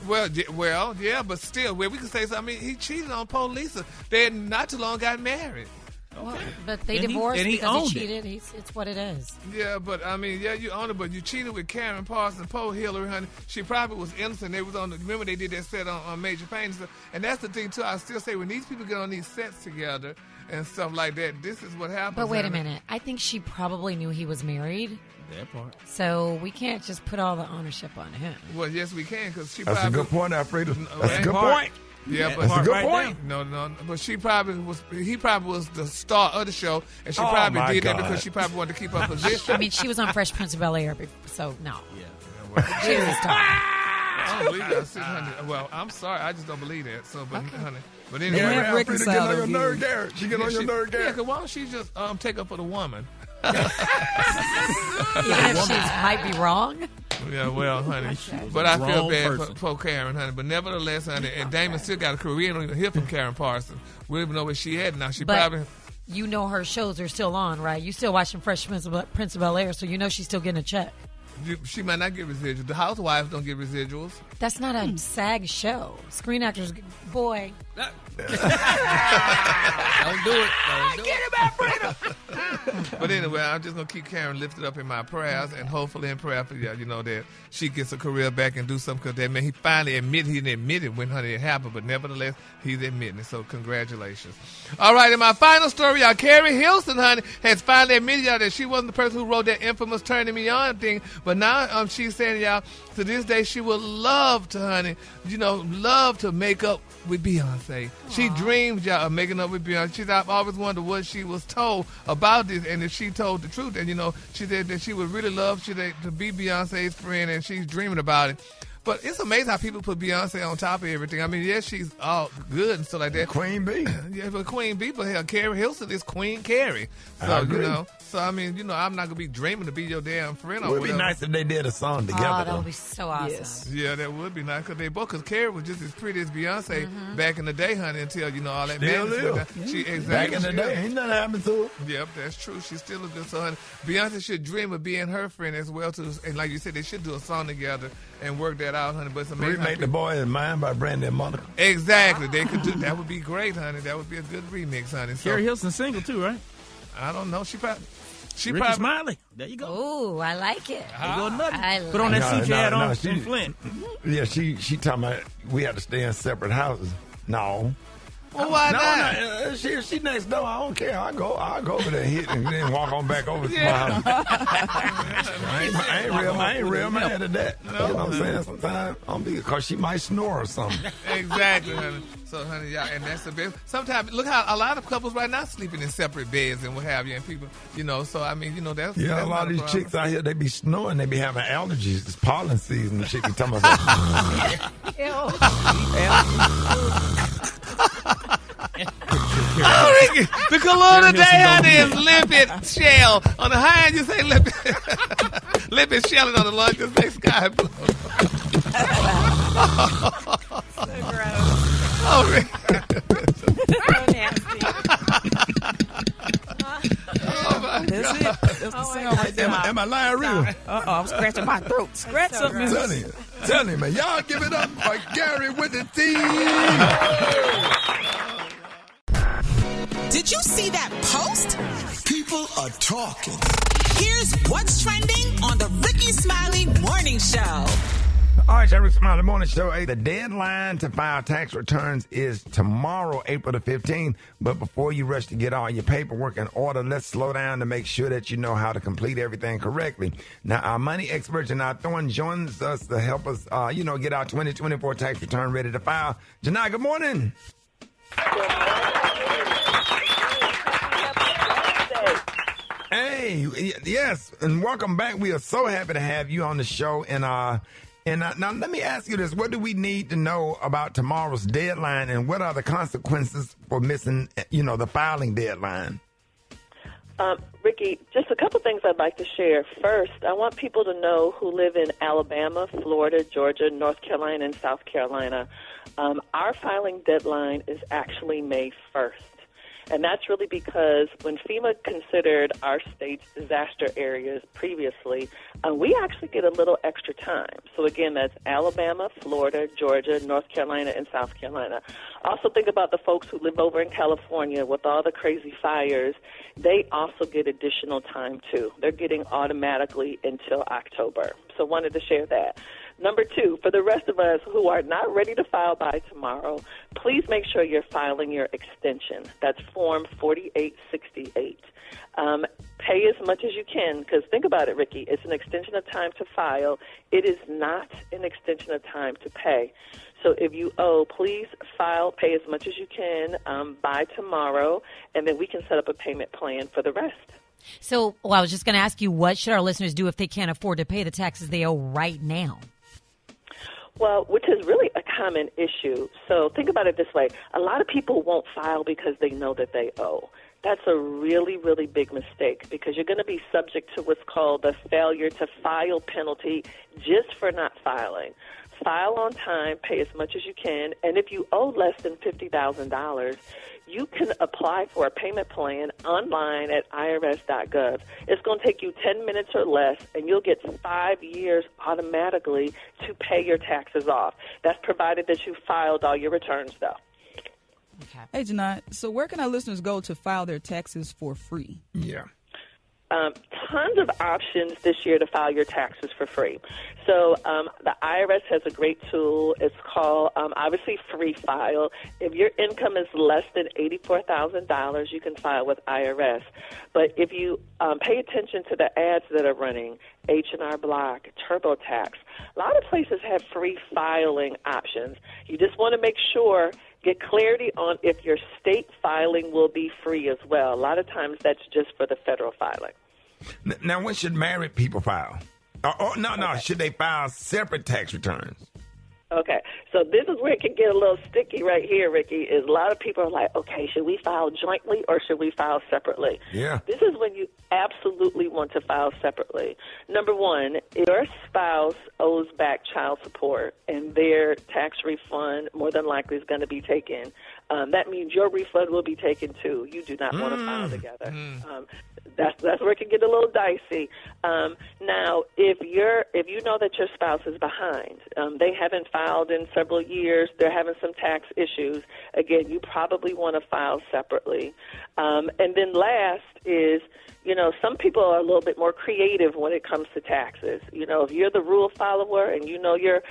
Well, yeah, but still, we can say something. He cheated on poor Lisa. They had not too long got married. Well, but they divorced because he cheated. It's what it is. Yeah, but you own it, but you cheated with Karen Parsons, poor Hillary, honey. She probably was innocent. They was remember they did that set on Major Payne and stuff. And that's the thing too. I still say when these people get on these sets together and stuff like that, this is what happens. But wait a minute. I think she probably knew he was married. That part. So we can't just put all the ownership on him. Well, yes, we can, because she That's probably... a good point, Alfredo. That's a good Marc. point. Yeah, but that's a good point. No, but he probably was the star of the show, and she probably did that because she probably wanted to keep her position. I mean, she was on Fresh Prince of Bel-Air, so no. Yeah. She was a star. I don't believe that, honey. Well, I'm sorry, I just don't believe that. So, but honey, but anyway, Alfredo get on your nerve, Garrett. She get on your nerve, Garrett. Yeah, because why don't she just take up for the woman? Even if she might be wrong. Yeah, well, honey, but I feel bad for Karen, honey. But nevertheless, honey, and Damon still got a career. We don't even hear from Karen Parsons. We don't even know where she at now. You know her shows are still on, right? You still watching Fresh Prince of Bel-Air, so you know she's still getting a check. She might not get residuals. The housewives don't get residuals. That's not a SAG show. Screen Actors, boy. Don't do it. Get him out, Rita. But anyway, I'm just going to keep Karen lifted up in my prayers, and hopefully in prayer for you know, that she gets her career back and do something, because that man, he finally admitted, he didn't admit it when, honey, it happened, but nevertheless, he's admitting it, so congratulations. All right, in my final story, y'all, Carrie Hilson, honey, has finally admitted, y'all, that she wasn't the person who wrote that infamous Turning Me On thing, but now she's saying, y'all, to this day, she would love to, honey, love to make up with Beyonce. She dreams, y'all, of making up with Beyonce. I've always wondered what she was told about this, and if she told the truth. And, she said that she would really love to be Beyonce's friend, and she's dreaming about it. But it's amazing how people put Beyonce on top of everything. I mean, yes, she's all good and stuff like that. Queen Bee. Yeah, but Queen Bee, but hell, Carrie Hilson is Queen Carrie. So, so I mean, I'm not going to be dreaming to be your damn friend or whatever. It would be nice if they did a song together. Oh, that would be so awesome. Yes. Yeah, that would be nice, because Carrie was just as pretty as Beyonce back in the day, honey, until, all that madness. Back in the day, ain't nothing happened to her. Yep, that's true. She's still a good son. Beyonce should dream of being her friend as well, too. And like you said, they should do a song together and work that out, honey. But it's amazing. Remake The Boy Is Mine by Brandy and Monica. Exactly. They could do that. Would be great, honey. That would be a good remix, honey. Carrie Hilson single too, right? I don't know. Rickey Smiley. There you go. Oh, I like it. Put on that suit you had on in Flint. Yeah, she talking about we had to stay in separate houses. No. Well, why not? She next door. I don't care. I'll go over there, hit, and then walk on back over to my house. I ain't real mad at that. You know what I'm saying? Sometimes because she might snore or something. Exactly, honey. So, honey, y'all, and that's the best. Sometimes, look how a lot of couples right now sleeping in separate beds and what have you, and people, so I mean, that's a lot of these chicks out here, they be snoring, they be having allergies. It's pollen season. The chick be talking about Ricky, the cologne today, honey, is limpid shell. On the high end, you say limpid, limpid shell, and on the low, you say sky blue. So gross. Oh, Ricky. So nasty. That's it. That's the sound right there. Am I lying real? I'm scratching my throat. Scratch something. Tell him, man. Y'all give it up for Gary with the team. Did you see that post? People are talking. Here's what's trending on the Rickey Smiley Morning Show. All right, Rickey Smiley Morning Show. The deadline to file tax returns is tomorrow, April the 15th. But before you rush to get all your paperwork in order, let's slow down to make sure that you know how to complete everything correctly. Now, our money expert, Jini Thornton, joins us to help us, get our 2024 tax return ready to file. Jini, good morning. Hey, yes, and welcome back. We are so happy to have you on the show. And now let me ask you this. What do we need to know about tomorrow's deadline, and what are the consequences for missing, the filing deadline? Ricky, just a couple things I'd like to share. First, I want people to know who live in Alabama, Florida, Georgia, North Carolina, and South Carolina. Our filing deadline is actually May 1st. And that's really because when FEMA considered our state's disaster areas previously, we actually get a little extra time. So again, that's Alabama, Florida, Georgia, North Carolina, and South Carolina. Also think about the folks who live over in California with all the crazy fires. They also get additional time too. They're getting automatically until October. So wanted to share that. Number two, for the rest of us who are not ready to file by tomorrow, please make sure you're filing your extension. That's Form 4868. Pay as much as you can, because think about it, Ricky. It's an extension of time to file. It is not an extension of time to pay. So if you owe, please pay as much as you can by tomorrow, and then we can set up a payment plan for the rest. So, I was just going to ask you, what should our listeners do if they can't afford to pay the taxes they owe right now? Well, which is really a common issue. So think about it this way. A lot of people won't file because they know that they owe. That's a really, really big mistake because you're going to be subject to what's called the failure to file penalty just for not filing. File on time, pay as much as you can, and if you owe less than $50,000, you can apply for a payment plan online at irs.gov. It's going to take you 10 minutes or less, and you'll get 5 years automatically to pay your taxes off. That's provided that you filed all your returns, though. Okay. Hey, Jini, so where can our listeners go to file their taxes for free? Yeah. Tons of options this year to file your taxes for free. So the IRS has a great tool. It's called, obviously, Free File. If your income is less than $84,000, you can file with IRS. But if you pay attention to the ads that are running, H&R Block, TurboTax, a lot of places have free filing options. You just want to make sure, get clarity on if your state filing will be free as well. A lot of times that's just for the federal filing. Now, when should married people file? No, should they file separate tax returns? Okay, so this is where it can get a little sticky right here, Ricky, is a lot of people are like, okay, should we file jointly or should we file separately? Yeah. This is when you absolutely want to file separately. Number one, if your spouse owes back child support and their tax refund more than likely is going to be taken, that means your refund will be taken too. You do not want to file together. That's where it can get a little dicey. Now, if you know that your spouse is behind, they haven't filed in several years, they're having some tax issues, again, you probably want to file separately. And then last is, some people are a little bit more creative when it comes to taxes. If you're the rule follower and you know your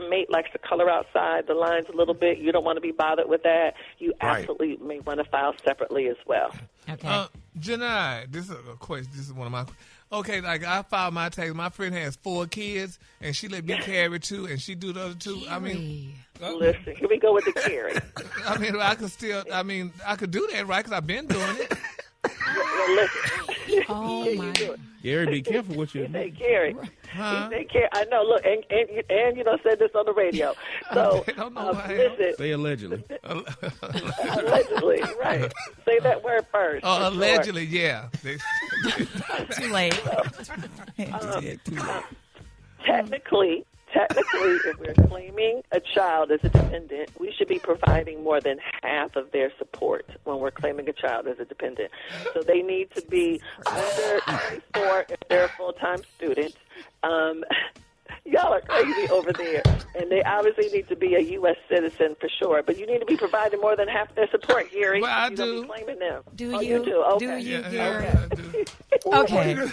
mate likes to color outside the lines a little bit, you don't want to be bothered with that, you absolutely may want to file separately as well. Okay. Jini, this is a question. This is one of my. Okay, like I filed my tax. My friend has 4 kids, and she let me carry 2, and she do the other 2. I mean, listen, here we go with the carry. I mean, I could do that, right? Because I've been doing it. Listen. Oh my. Gary, be careful what you say, Gary. He said, Gary. I know. Look, and said this on the radio. So listen. Say allegedly. Allegedly, right? Say that word first. Oh, allegedly, yeah. Too late. Technically, if we're claiming a child as a dependent, we should be providing more than half of their support when we're claiming a child as a dependent. So they need to be under 24 if they're a full-time student. Y'all are crazy over there. And they obviously need to be a U.S. citizen for sure. But you need to be providing more than half their support, Gary. Well, I you do. Be claiming them. Do you? You do? Okay. Do you, Gary? Yeah, I do. Okay.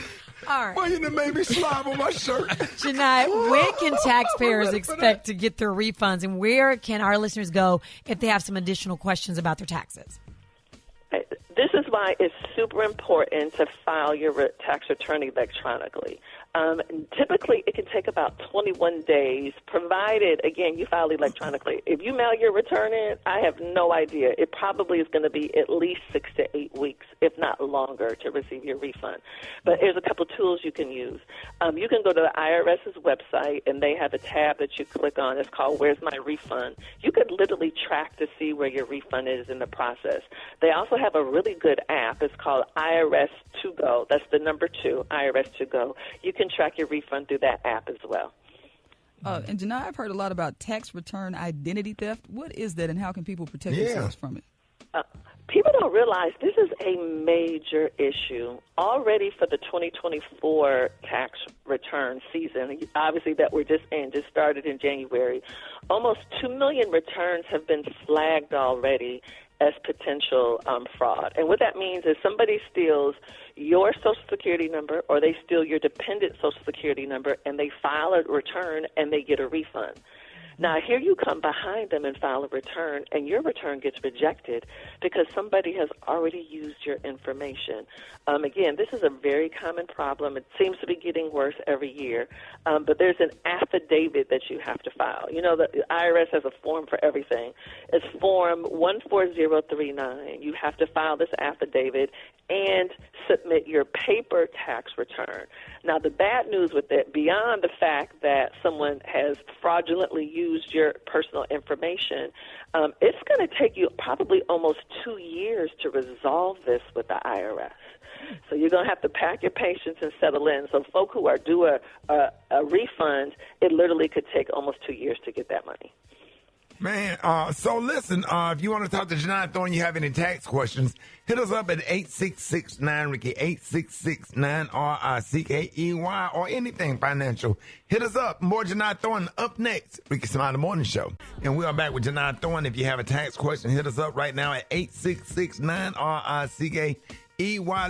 All right. Why you done made me slob on my shirt? Jini, when can taxpayers expect to get their refunds, and where can our listeners go if they have some additional questions about their taxes? This is why it's super important to file your tax return electronically. Typically, it can take about 21 days, provided, again, you file electronically. If you mail your return in, I have no idea. It probably is going to be at least 6 to 8 weeks, if not longer, to receive your refund. But there's a couple tools you can use. You can go to the IRS's website, and they have a tab that you click on. It's called Where's My Refund? You could literally track to see where your refund is in the process. They also have a really good app. It's called IRS To Go. That's the number 2, IRS To Go. You can track your refund through that app as well. And Jini, I've heard a lot about tax return identity theft. What is that, and how can people protect themselves from it? People don't realize this is a major issue already for the 2024 tax return season, obviously that we're just started in January. Almost 2 million returns have been flagged already as potential fraud. And what that means is somebody steals your Social Security number or they steal your dependent Social Security number and they file a return and they get a refund. Now, here you come behind them and file a return, and your return gets rejected because somebody has already used your information. Again, this is a very common problem. It seems to be getting worse every year. But there's an affidavit that you have to file. You know, the IRS has a form for everything. It's Form 14039. You have to file this affidavit and submit your paper tax return. Now, the bad news with it, beyond the fact that someone has fraudulently used used your personal information. It's going to take you probably almost 2 years to resolve this with the IRS. So you're going to have to pack your patience and settle in. So folk who are due a refund, it literally could take almost 2 years to get that money. Man, so listen, if you want to talk to Jini Thornton, you have any tax questions, hit us up at 866-9-RICKEY, 866-9-RICKEY, or anything financial. Hit us up. More Jini Thornton up next. Rickey Smiley Morning Show. And we are back with Jini Thornton. If you have a tax question, hit us up right now at 866-9-RICKEY.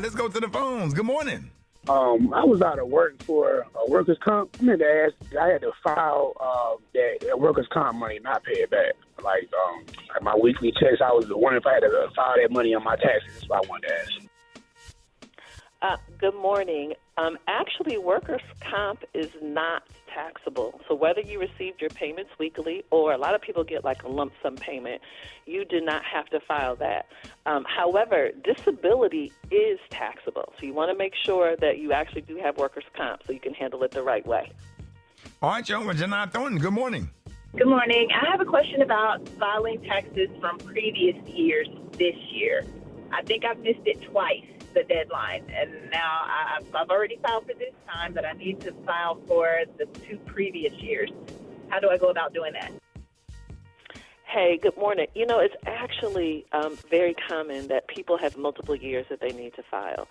Let's go to the phones. Good morning. I was out of work for a workers' comp. I meant to ask, I had to file that workers' comp money, not pay it back. Like my weekly checks, I was wondering if I had to file that money on my taxes. That's what I wanted to ask. Good morning. Actually, workers' comp is not taxable. So whether you received your payments weekly or a lot of people get like a lump sum payment, you do not have to file that. However, disability is taxable. So you want to make sure that you actually do have workers' comp so you can handle it the right way. All right, y'all, with Jini Thornton. Good morning. Good morning. I have a question about filing taxes from previous years this year. I think I've missed it twice, the deadline, and now I've already filed for this time, but I need to file for the 2 previous years. How do I go about doing that? Hey, good morning. You know, it's actually very common that people have multiple years that they need to file.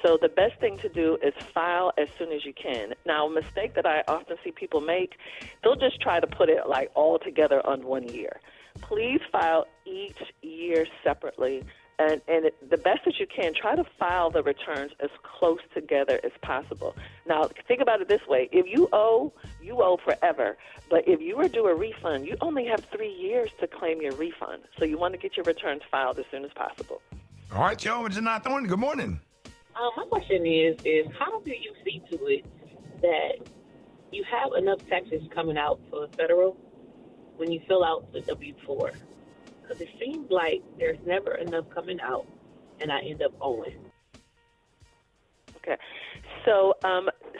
So the best thing to do is file as soon as you can. Now, a mistake that I often see people make, they'll just try to put it like all together on 1 year. Please file each year separately. And the best that you can, try to file the returns as close together as possible. Now, think about it this way. If you owe forever. But if you were due a refund, you only have 3 years to claim your refund. So you want to get your returns filed as soon as possible. All right, y'all, with Jini Thornton. Good morning. My question is how do you see to it that you have enough taxes coming out for federal when you fill out the W-4? Because it seems like there's never enough coming out, and I end up owing. Okay. So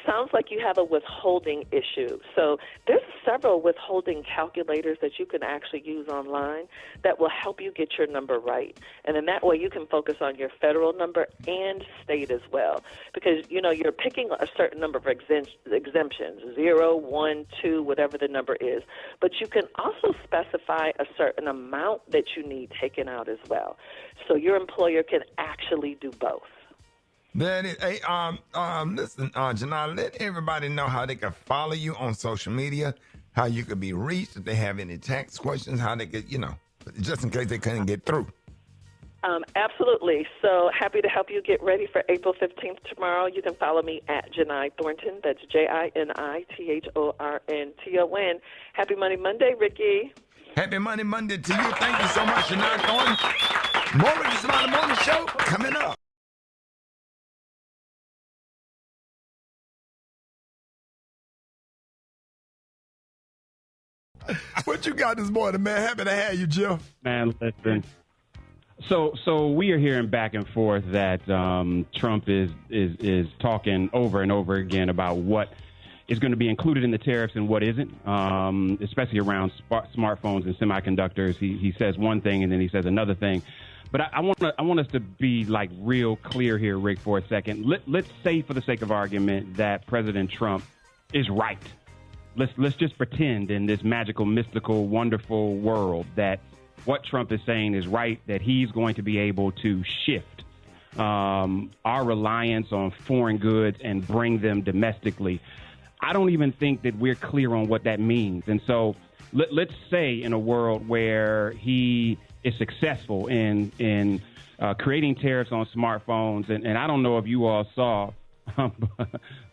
sounds like you have a withholding issue. So there's several withholding calculators that you can actually use online that will help you get your number right. And in that way, you can focus on your federal number and state as well. Because, you know, you're picking a certain number of exemptions, 0, 1, 2, whatever the number is. But you can also specify a certain amount that you need taken out as well. So your employer can actually do both. That is, hey, listen, Jini, let everybody know how they can follow you on social media, how you could be reached if they have any tax questions, how they could, you know, just in case they couldn't get through. Absolutely. So happy to help you get ready for April 15th tomorrow. You can follow me at Jini Thornton. That's JiniThornton. Happy Money Monday, Ricky. Happy Money Monday to you. Thank you so much, Jini Thornton. More Rickey Smiley Morning Show coming up. What you got this morning, man? Happy to have you, Jeff. Man, listen. So we are hearing back and forth that Trump is talking over and over again about what is going to be included in the tariffs and what isn't, especially around smartphones and semiconductors. He says one thing and then he says another thing. But I want us to be like real clear here, Rick, for a second. Let's say, for the sake of argument, that President Trump is right. Let's just pretend in this magical, mystical, wonderful world that what Trump is saying is right, that he's going to be able to shift our reliance on foreign goods and bring them domestically. I don't even think that we're clear on what that means. And so let's say in a world where he is successful in creating tariffs on smartphones, and I don't know if you all saw,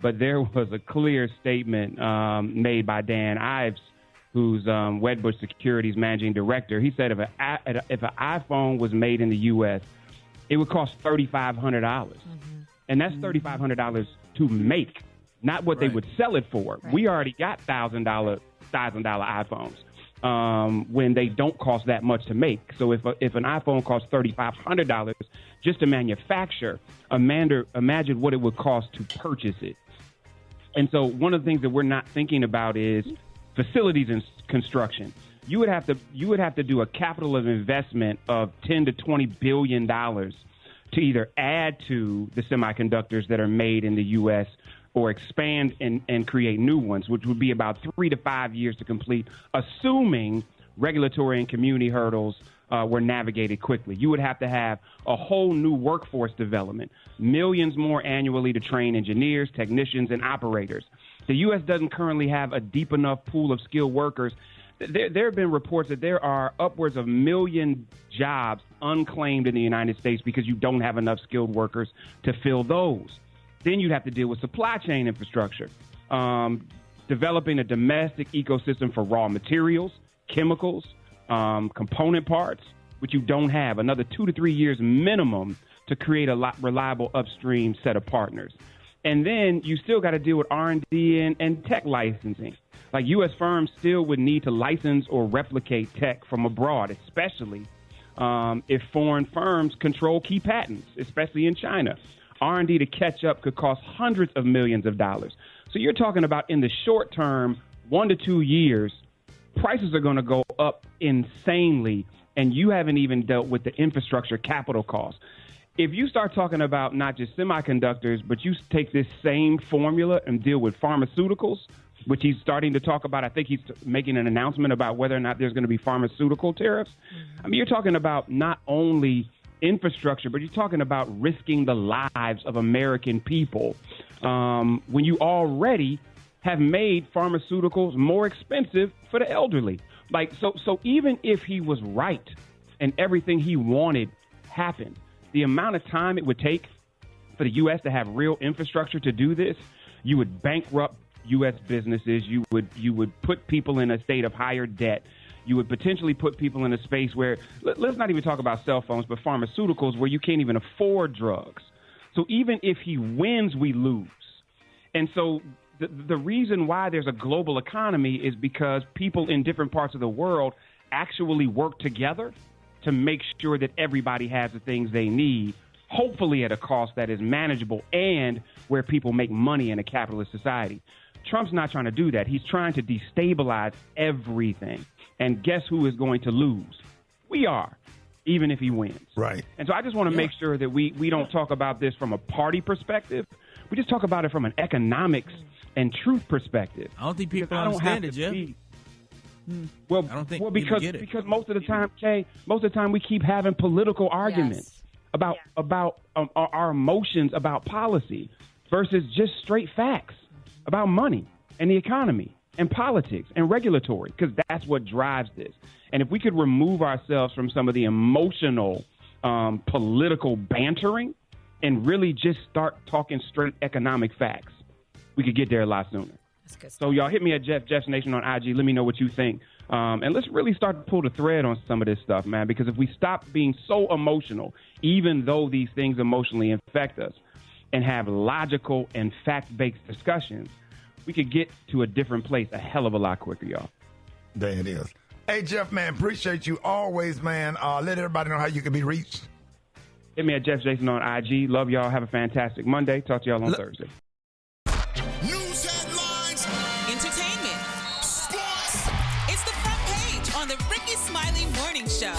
but there was a clear statement made by Dan Ives, who's Wedbush Securities managing director. He said if an iPhone was made in the U.S., it would cost $3,500. And that's $3,500 to make, not what they would sell it for. We already got $1,000 iPhones when they don't cost that much to make. So if an iPhone costs $3,500 just to manufacture, imagine what it would cost to purchase it. And so one of the things that we're not thinking about is facilities and construction. You would have to do a capital of investment of $10 to $20 billion to either add to the semiconductors that are made in the U.S. or expand and create new ones, which would be about 3 to 5 years to complete, assuming regulatory and community hurdles were navigated quickly. You would have to have a whole new workforce development, millions more annually to train engineers, technicians, and operators. The U.S. doesn't currently have a deep enough pool of skilled workers. There have been reports that there are upwards of 1 million jobs unclaimed in the United States because you don't have enough skilled workers to fill those. Then you'd have to deal with supply chain infrastructure, developing a domestic ecosystem for raw materials, chemicals, component parts, which you don't have. Another 2 to 3 years minimum to create a reliable upstream set of partners. And then you still got to deal with R&D and tech licensing. Like U.S. firms still would need to license or replicate tech from abroad, especially if foreign firms control key patents, especially in China. R&D to catch up could cost hundreds of millions of dollars. So you're talking about in the short term, 1 to 2 years, prices are going to go up insanely, and you haven't even dealt with the infrastructure capital costs. If you start talking about not just semiconductors, but you take this same formula and deal with pharmaceuticals, which he's starting to talk about. I think he's making an announcement about whether or not there's going to be pharmaceutical tariffs. I mean, you're talking about not only infrastructure, but you're talking about risking the lives of American people when you already have made pharmaceuticals more expensive for the elderly. Like, so even if he was right and everything he wanted happened, the amount of time it would take for the U.S. to have real infrastructure to do this, you would bankrupt U.S. businesses. You would put people in a state of higher debt. You would potentially put people in a space where, let's not even talk about cell phones, but pharmaceuticals where you can't even afford drugs. So even if he wins, we lose. And so the reason why there's a global economy is because people in different parts of the world actually work together to make sure that everybody has the things they need, hopefully at a cost that is manageable and where people make money in a capitalist society. Trump's not trying to do that. He's trying to destabilize everything. And guess who is going to lose? We are, even if he wins. Right. And so I just want to make sure that we don't talk about this from a party perspective. We just talk about it from an economics and truth perspective. I don't think people understand it, Jeff. Well, I don't think because most of the time, Kay, most of the time we keep having political arguments about our emotions about policy versus just straight facts about money and the economy and politics and regulatory, because that's what drives this. And if we could remove ourselves from some of the emotional political bantering and really just start talking straight economic facts, we could get there a lot sooner. So y'all hit me at Jeff's Nation on IG. Let me know what you think. And let's really start to pull the thread on some of this stuff, man, because if we stop being so emotional, even though these things emotionally affect us, and have logical and fact-based discussions, we could get to a different place a hell of a lot quicker, y'all. There it is. Hey, Jeff, man, appreciate you always, man. Let everybody know how you can be reached. Hit me at Jeff Jason on IG. Love y'all. Have a fantastic Monday. Talk to y'all on Thursday. News headlines, entertainment, sports. It's the front page on the Rickey Smiley Morning Show.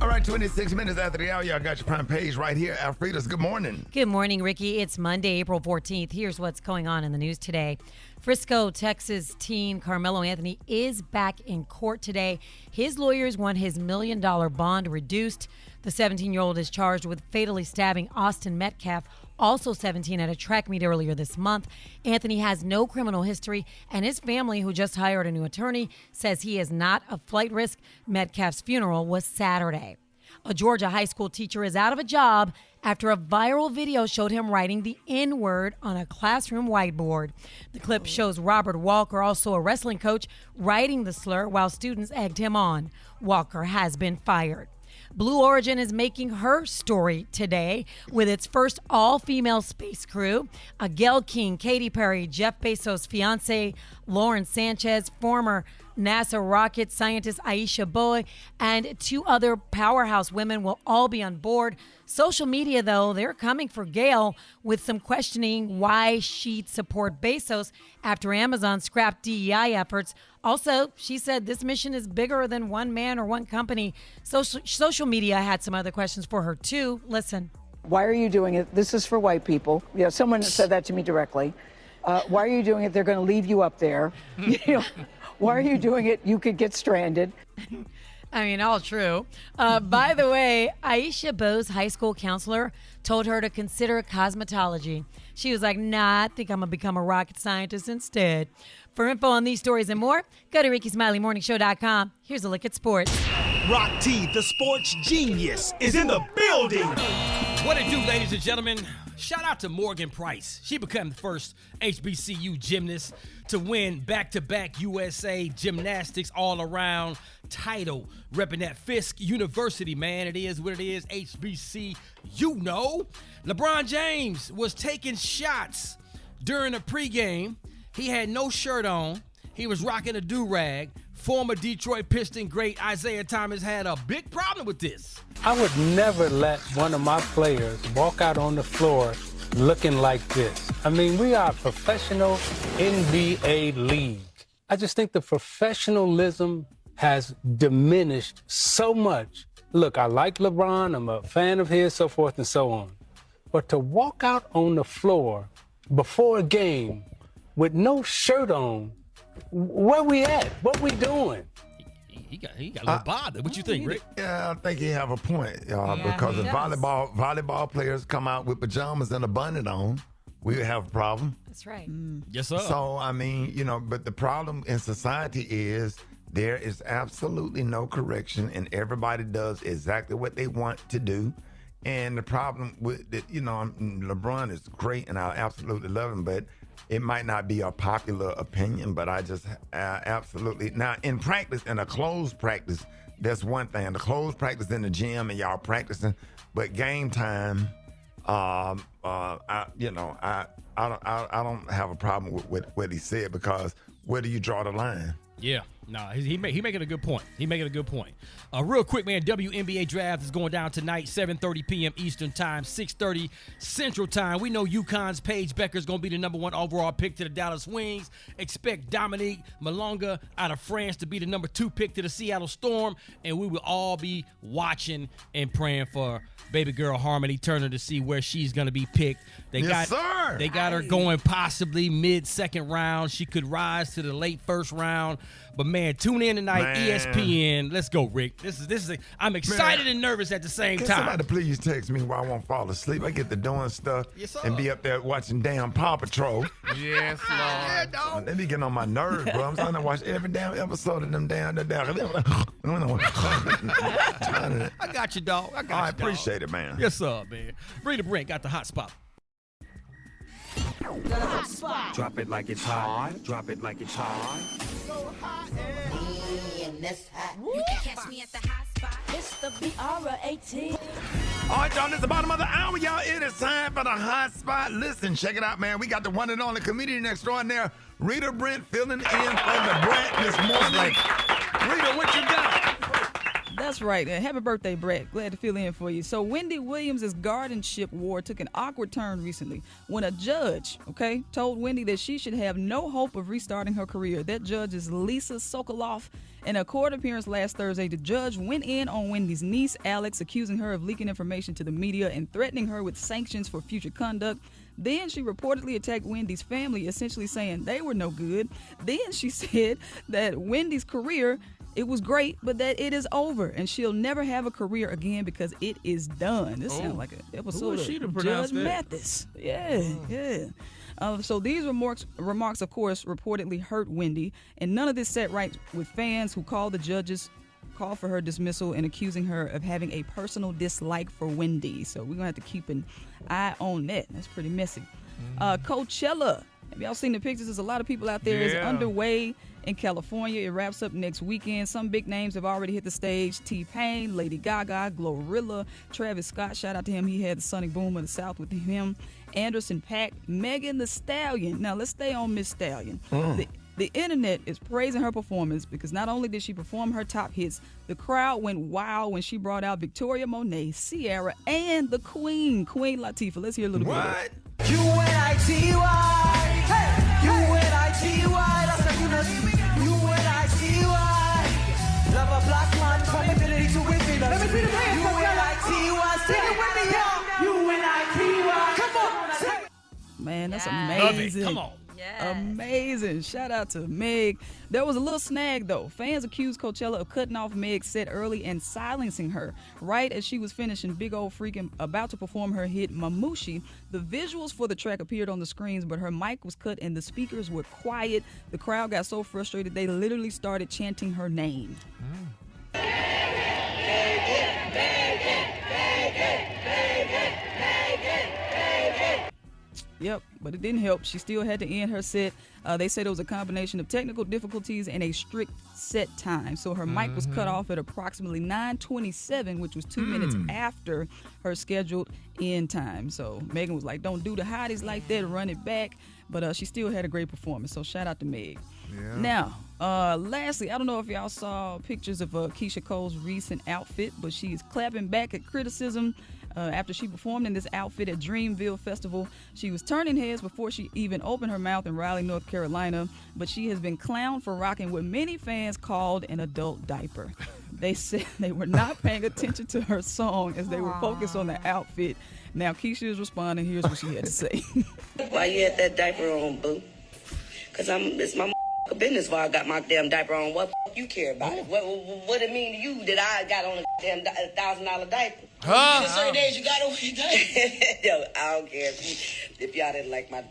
All right, 26 minutes after the hour, y'all got your prime page right here. Alfreda's, good morning. Good morning, Ricky. It's Monday, April 14th. Here's what's going on in the news today. Frisco, Texas teen Carmelo Anthony is back in court today. His lawyers want his $1 million bond reduced. The 17-year-old is charged with fatally stabbing Austin Metcalf, also 17, at a track meet earlier this month. Anthony has no criminal history, and his family, who just hired a new attorney, says he is not a flight risk. Metcalf's funeral was Saturday. A Georgia high school teacher is out of a job after a viral video showed him writing the N-word on a classroom whiteboard. The clip shows Robert Walker, also a wrestling coach, writing the slur while students egged him on. Walker has been fired. Blue Origin is making her story today with its first all-female space crew. Gail King, Katy Perry, Jeff Bezos' fiancé, Lauren Sanchez, former NASA rocket scientist Aisha Bowe and 2 other powerhouse women will all be on board. Social media, though, they're coming for Gail with some questioning why she'd support Bezos after Amazon scrapped DEI efforts. Also, she said this mission is bigger than one man or one company. Social media had some other questions for her, too. Listen. Why are you doing it? This is for white people. Yeah, someone said that to me directly. Why are you doing it? They're going to leave you up there. Why are you doing it? You could get stranded. I mean, all true. By the way, Aisha Bowe's high school counselor told her to consider cosmetology. She was like, nah, I think I'm going to become a rocket scientist instead. For info on these stories and more, go to RickySmileyMorningShow.com. Here's a look at sports. Rock T, the sports genius, is in the building. What it do, ladies and gentlemen? Shout out to Morgan Price. She became the first HBCU gymnast to win back-to-back USA Gymnastics all-around title, repping that Fisk University, man. It is what it is, HBC, you know. LeBron James was taking shots during a pregame. He had no shirt on. He was rocking a do-rag. Former Detroit Piston great Isaiah Thomas had a big problem with this. I would never let one of my players walk out on the floor looking like this. I mean, we are a professional NBA league. I just think the professionalism has diminished so much. Look, I like LeBron, I'm a fan of his, so forth and so on. But to walk out on the floor before a game with no shirt on, where we at? What we doing? He got a little bothered. What you think, Rick? Yeah, I think you have a point, because if volleyball players come out with pajamas and a bonnet on, we have a problem. That's right. Yes, sir. So, I mean, but the problem in society is there is absolutely no correction, and everybody does exactly what they want to do. And the problem with it, LeBron is great, and I absolutely love him, but it might not be a popular opinion, but I just absolutely. Now, in practice, in a closed practice, that's one thing. The closed practice in the gym and y'all practicing, but game time, I don't have a problem with what he said, because where do you draw the line? Yeah, he making a good point. Real quick, man, WNBA draft is going down tonight, 7:30 p.m. Eastern time, 6:30 Central time. We know UConn's Paige Becker is going to be the number 1 overall pick to the Dallas Wings. Expect Dominique Malonga out of France to be the number 2 pick to the Seattle Storm. And we will all be watching and praying for baby girl Harmony Turner to see where she's going to be picked. They got her going possibly mid-second round. She could rise to the late first round. But, man, tune in tonight, ESPN. Let's go, Rick. I'm excited and nervous at the same time. Somebody please text me while I won't fall asleep. I get to doing stuff and be up there watching damn Paw Patrol. Yes, Lord. Yeah, dog. They be getting on my nerves, bro. I'm trying to watch every damn episode of them damn. I got you, dog. I appreciate it, man. Yes, sir, man. Rita Brent got the hot spot. The hot spot. Drop it like it's hot. Drop it like it's hot. So hot and that's hot. You can catch me at the hot spot. It's the BR18. All right, y'all, this is the bottom of the hour, y'all. It is time for the hot spot. Listen, check it out, man. We got the one and only comedian extraordinaire, Rita Brent, filling in for the Brent this morning. Rita, what you got? That's right. Happy birthday, Brett. Glad to fill in for you. So Wendy Williams' guardianship war took an awkward turn recently when a judge, told Wendy that she should have no hope of restarting her career. That judge is Lisa Sokoloff. In a court appearance last Thursday, the judge went in on Wendy's niece, Alex, accusing her of leaking information to the media and threatening her with sanctions for future conduct. Then she reportedly attacked Wendy's family, essentially saying they were no good. Then she said that Wendy's career, it was great, but that it is over, and she'll never have a career again because it is done. This sounds like an episode of Judge Mathis. Yeah. So these remarks, of course, reportedly hurt Wendy, and none of this sat right with fans who called for her dismissal and accusing her of having a personal dislike for Wendy. So we're going to have to keep an eye on that. That's pretty messy. Coachella. Have y'all seen the pictures? There's a lot of people out there. It's underway in California. It wraps up next weekend. Some big names have already hit the stage. T-Pain, Lady Gaga, Glorilla, Travis Scott. Shout out to him. He had the Sonic Boom of the South with him. Anderson .Paak, Megan Thee Stallion. Now, let's stay on Miss Stallion. The internet is praising her performance because not only did she perform her top hits, the crowd went wild when she brought out Victoria Monet, Ciara, and the Queen Latifah. Let's hear a little bit. What? U-N-I-T-Y. Hey, U-N-I-T-Y. That's a unit. U-N-I-T-Y. Love a black man from ability to within us. Let me see the hands. U-N-I-T-Y. Sing it with me, y'all. U-N-I-T-Y. Come on. Sing. Man, that's Love amazing. it. Come on. Amazing. Shout out to Meg. There was a little snag, though. Fans accused Coachella of cutting off Meg's set early and silencing her. Right as she was finishing Big Old Freakin' about to perform her hit Mamushi, the visuals for the track appeared on the screens, but her mic was cut and the speakers were quiet. The crowd got so frustrated they literally started chanting her name. Yep, but it didn't help. She still had to end her set. They said it was a combination of technical difficulties and a strict set time. So her mic was cut off at approximately 9:27, which was 2 minutes after her scheduled end time. So Megan was like, don't do the hotties like that, run it back. But she still had a great performance, so shout out to Meg. Yeah. Now, lastly, I don't know if y'all saw pictures of Keisha Cole's recent outfit, but she's clapping back at criticism after she performed in this outfit at Dreamville Festival. She was turning heads before she even opened her mouth in Raleigh, North Carolina, but she has been clowned for rocking what many fans called an adult diaper. They said they were not paying attention to her song as they were focused on the outfit. Now, Keisha is responding. Here's what she had to say. Why you had that diaper on, boo? Because it's my business why I got my damn diaper on. What you care about it? What it mean to you that I got on a damn $1,000 diaper? Huh? Certain days you got on your diaper. Yo, I don't care if y'all didn't like my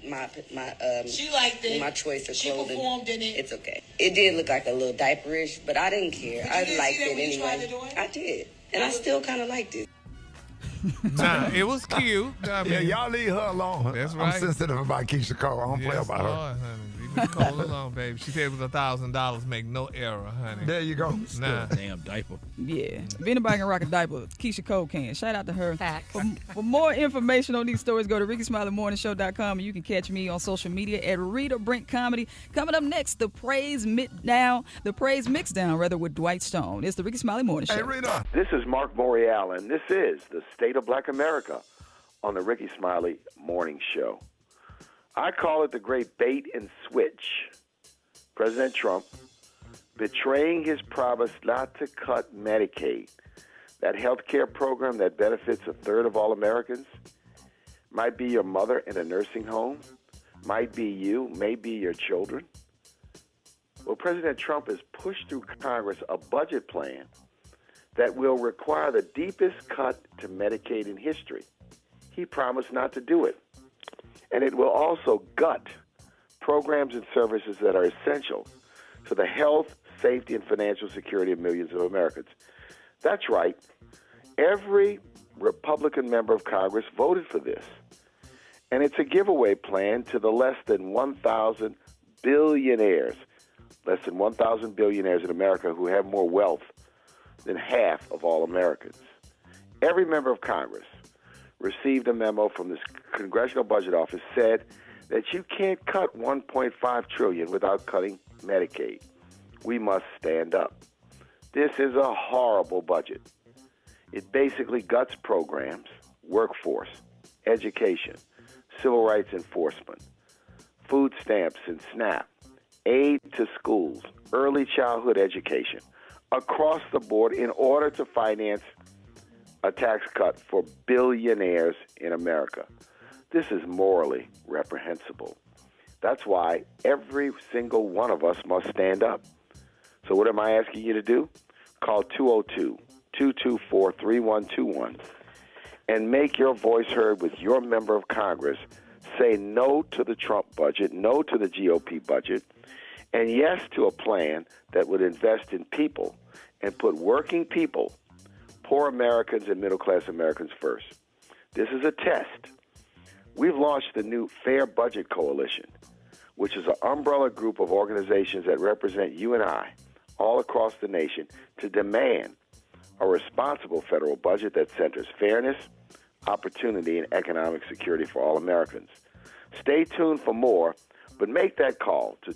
She liked it. My choice of She clothing. performed in it. It's okay. It did look like a little diaperish, but I didn't care. But you I didn't liked see that it when you tried anyway. to do it? I did, and I still kind of liked it. Nah, it was cute. I mean, Yeah, y'all leave her alone. That's right. I'm sensitive about Keisha Cole. I don't play Yes, about her. Lord, honey. Leave Miss Cole alone, baby. She said it was $1,000. Make no error, honey. There you go. Nah. Damn diaper. Yeah. If anybody can rock a diaper, Keisha Cole can. Shout out to her. For more information on these stories, go to RickySmileyMorningShow.com, and you can catch me on social media at Rita Brent Comedy. Coming up next, the Praise Mixdown with Dwight Stone. It's the Rickey Smiley Morning Show. Hey, Rita. This is Marc Morial, and this is the State of Black America on the Rickey Smiley Morning Show. I call it the great bait and switch. President Trump betraying his promise not to cut Medicaid, that health care program that benefits a third of all Americans. Might be your mother in a nursing home, might be you, may be your children. Well, President Trump has pushed through Congress a budget plan that will require the deepest cut to Medicaid in history. He promised not to do it. And it will also gut programs and services that are essential to the health, safety, and financial security of millions of Americans. That's right. Every Republican member of Congress voted for this. And it's a giveaway plan to the less than 1,000 billionaires in America who have more wealth than half of all Americans. Every member of Congress received a memo from the Congressional Budget Office said that you can't cut $1.5 trillion without cutting Medicaid. We must stand up. This is a horrible budget. It basically guts programs, workforce, education, civil rights enforcement, food stamps and SNAP, aid to schools, early childhood education, across the board in order to finance a tax cut for billionaires in America. This is morally reprehensible. That's why every single one of us must stand up. So what am I asking you to do? Call 202-224-3121 and make your voice heard with your member of Congress. Say no to the Trump budget, no to the GOP budget, and yes to a plan that would invest in people and put working people, poor Americans and middle-class Americans first. This is a test. We've launched the new Fair Budget Coalition, which is an umbrella group of organizations that represent you and I all across the nation to demand a responsible federal budget that centers fairness, opportunity, and economic security for all Americans. Stay tuned for more But make that call to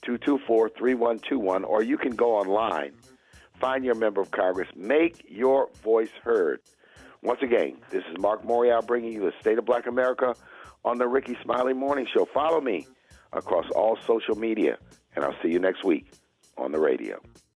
202-224-3121, or you can go online, find your member of Congress, make your voice heard. Once again, this is Marc Morial bringing you the State of Black America on the Rickey Smiley Morning Show. Follow me across all social media, and I'll see you next week on the radio.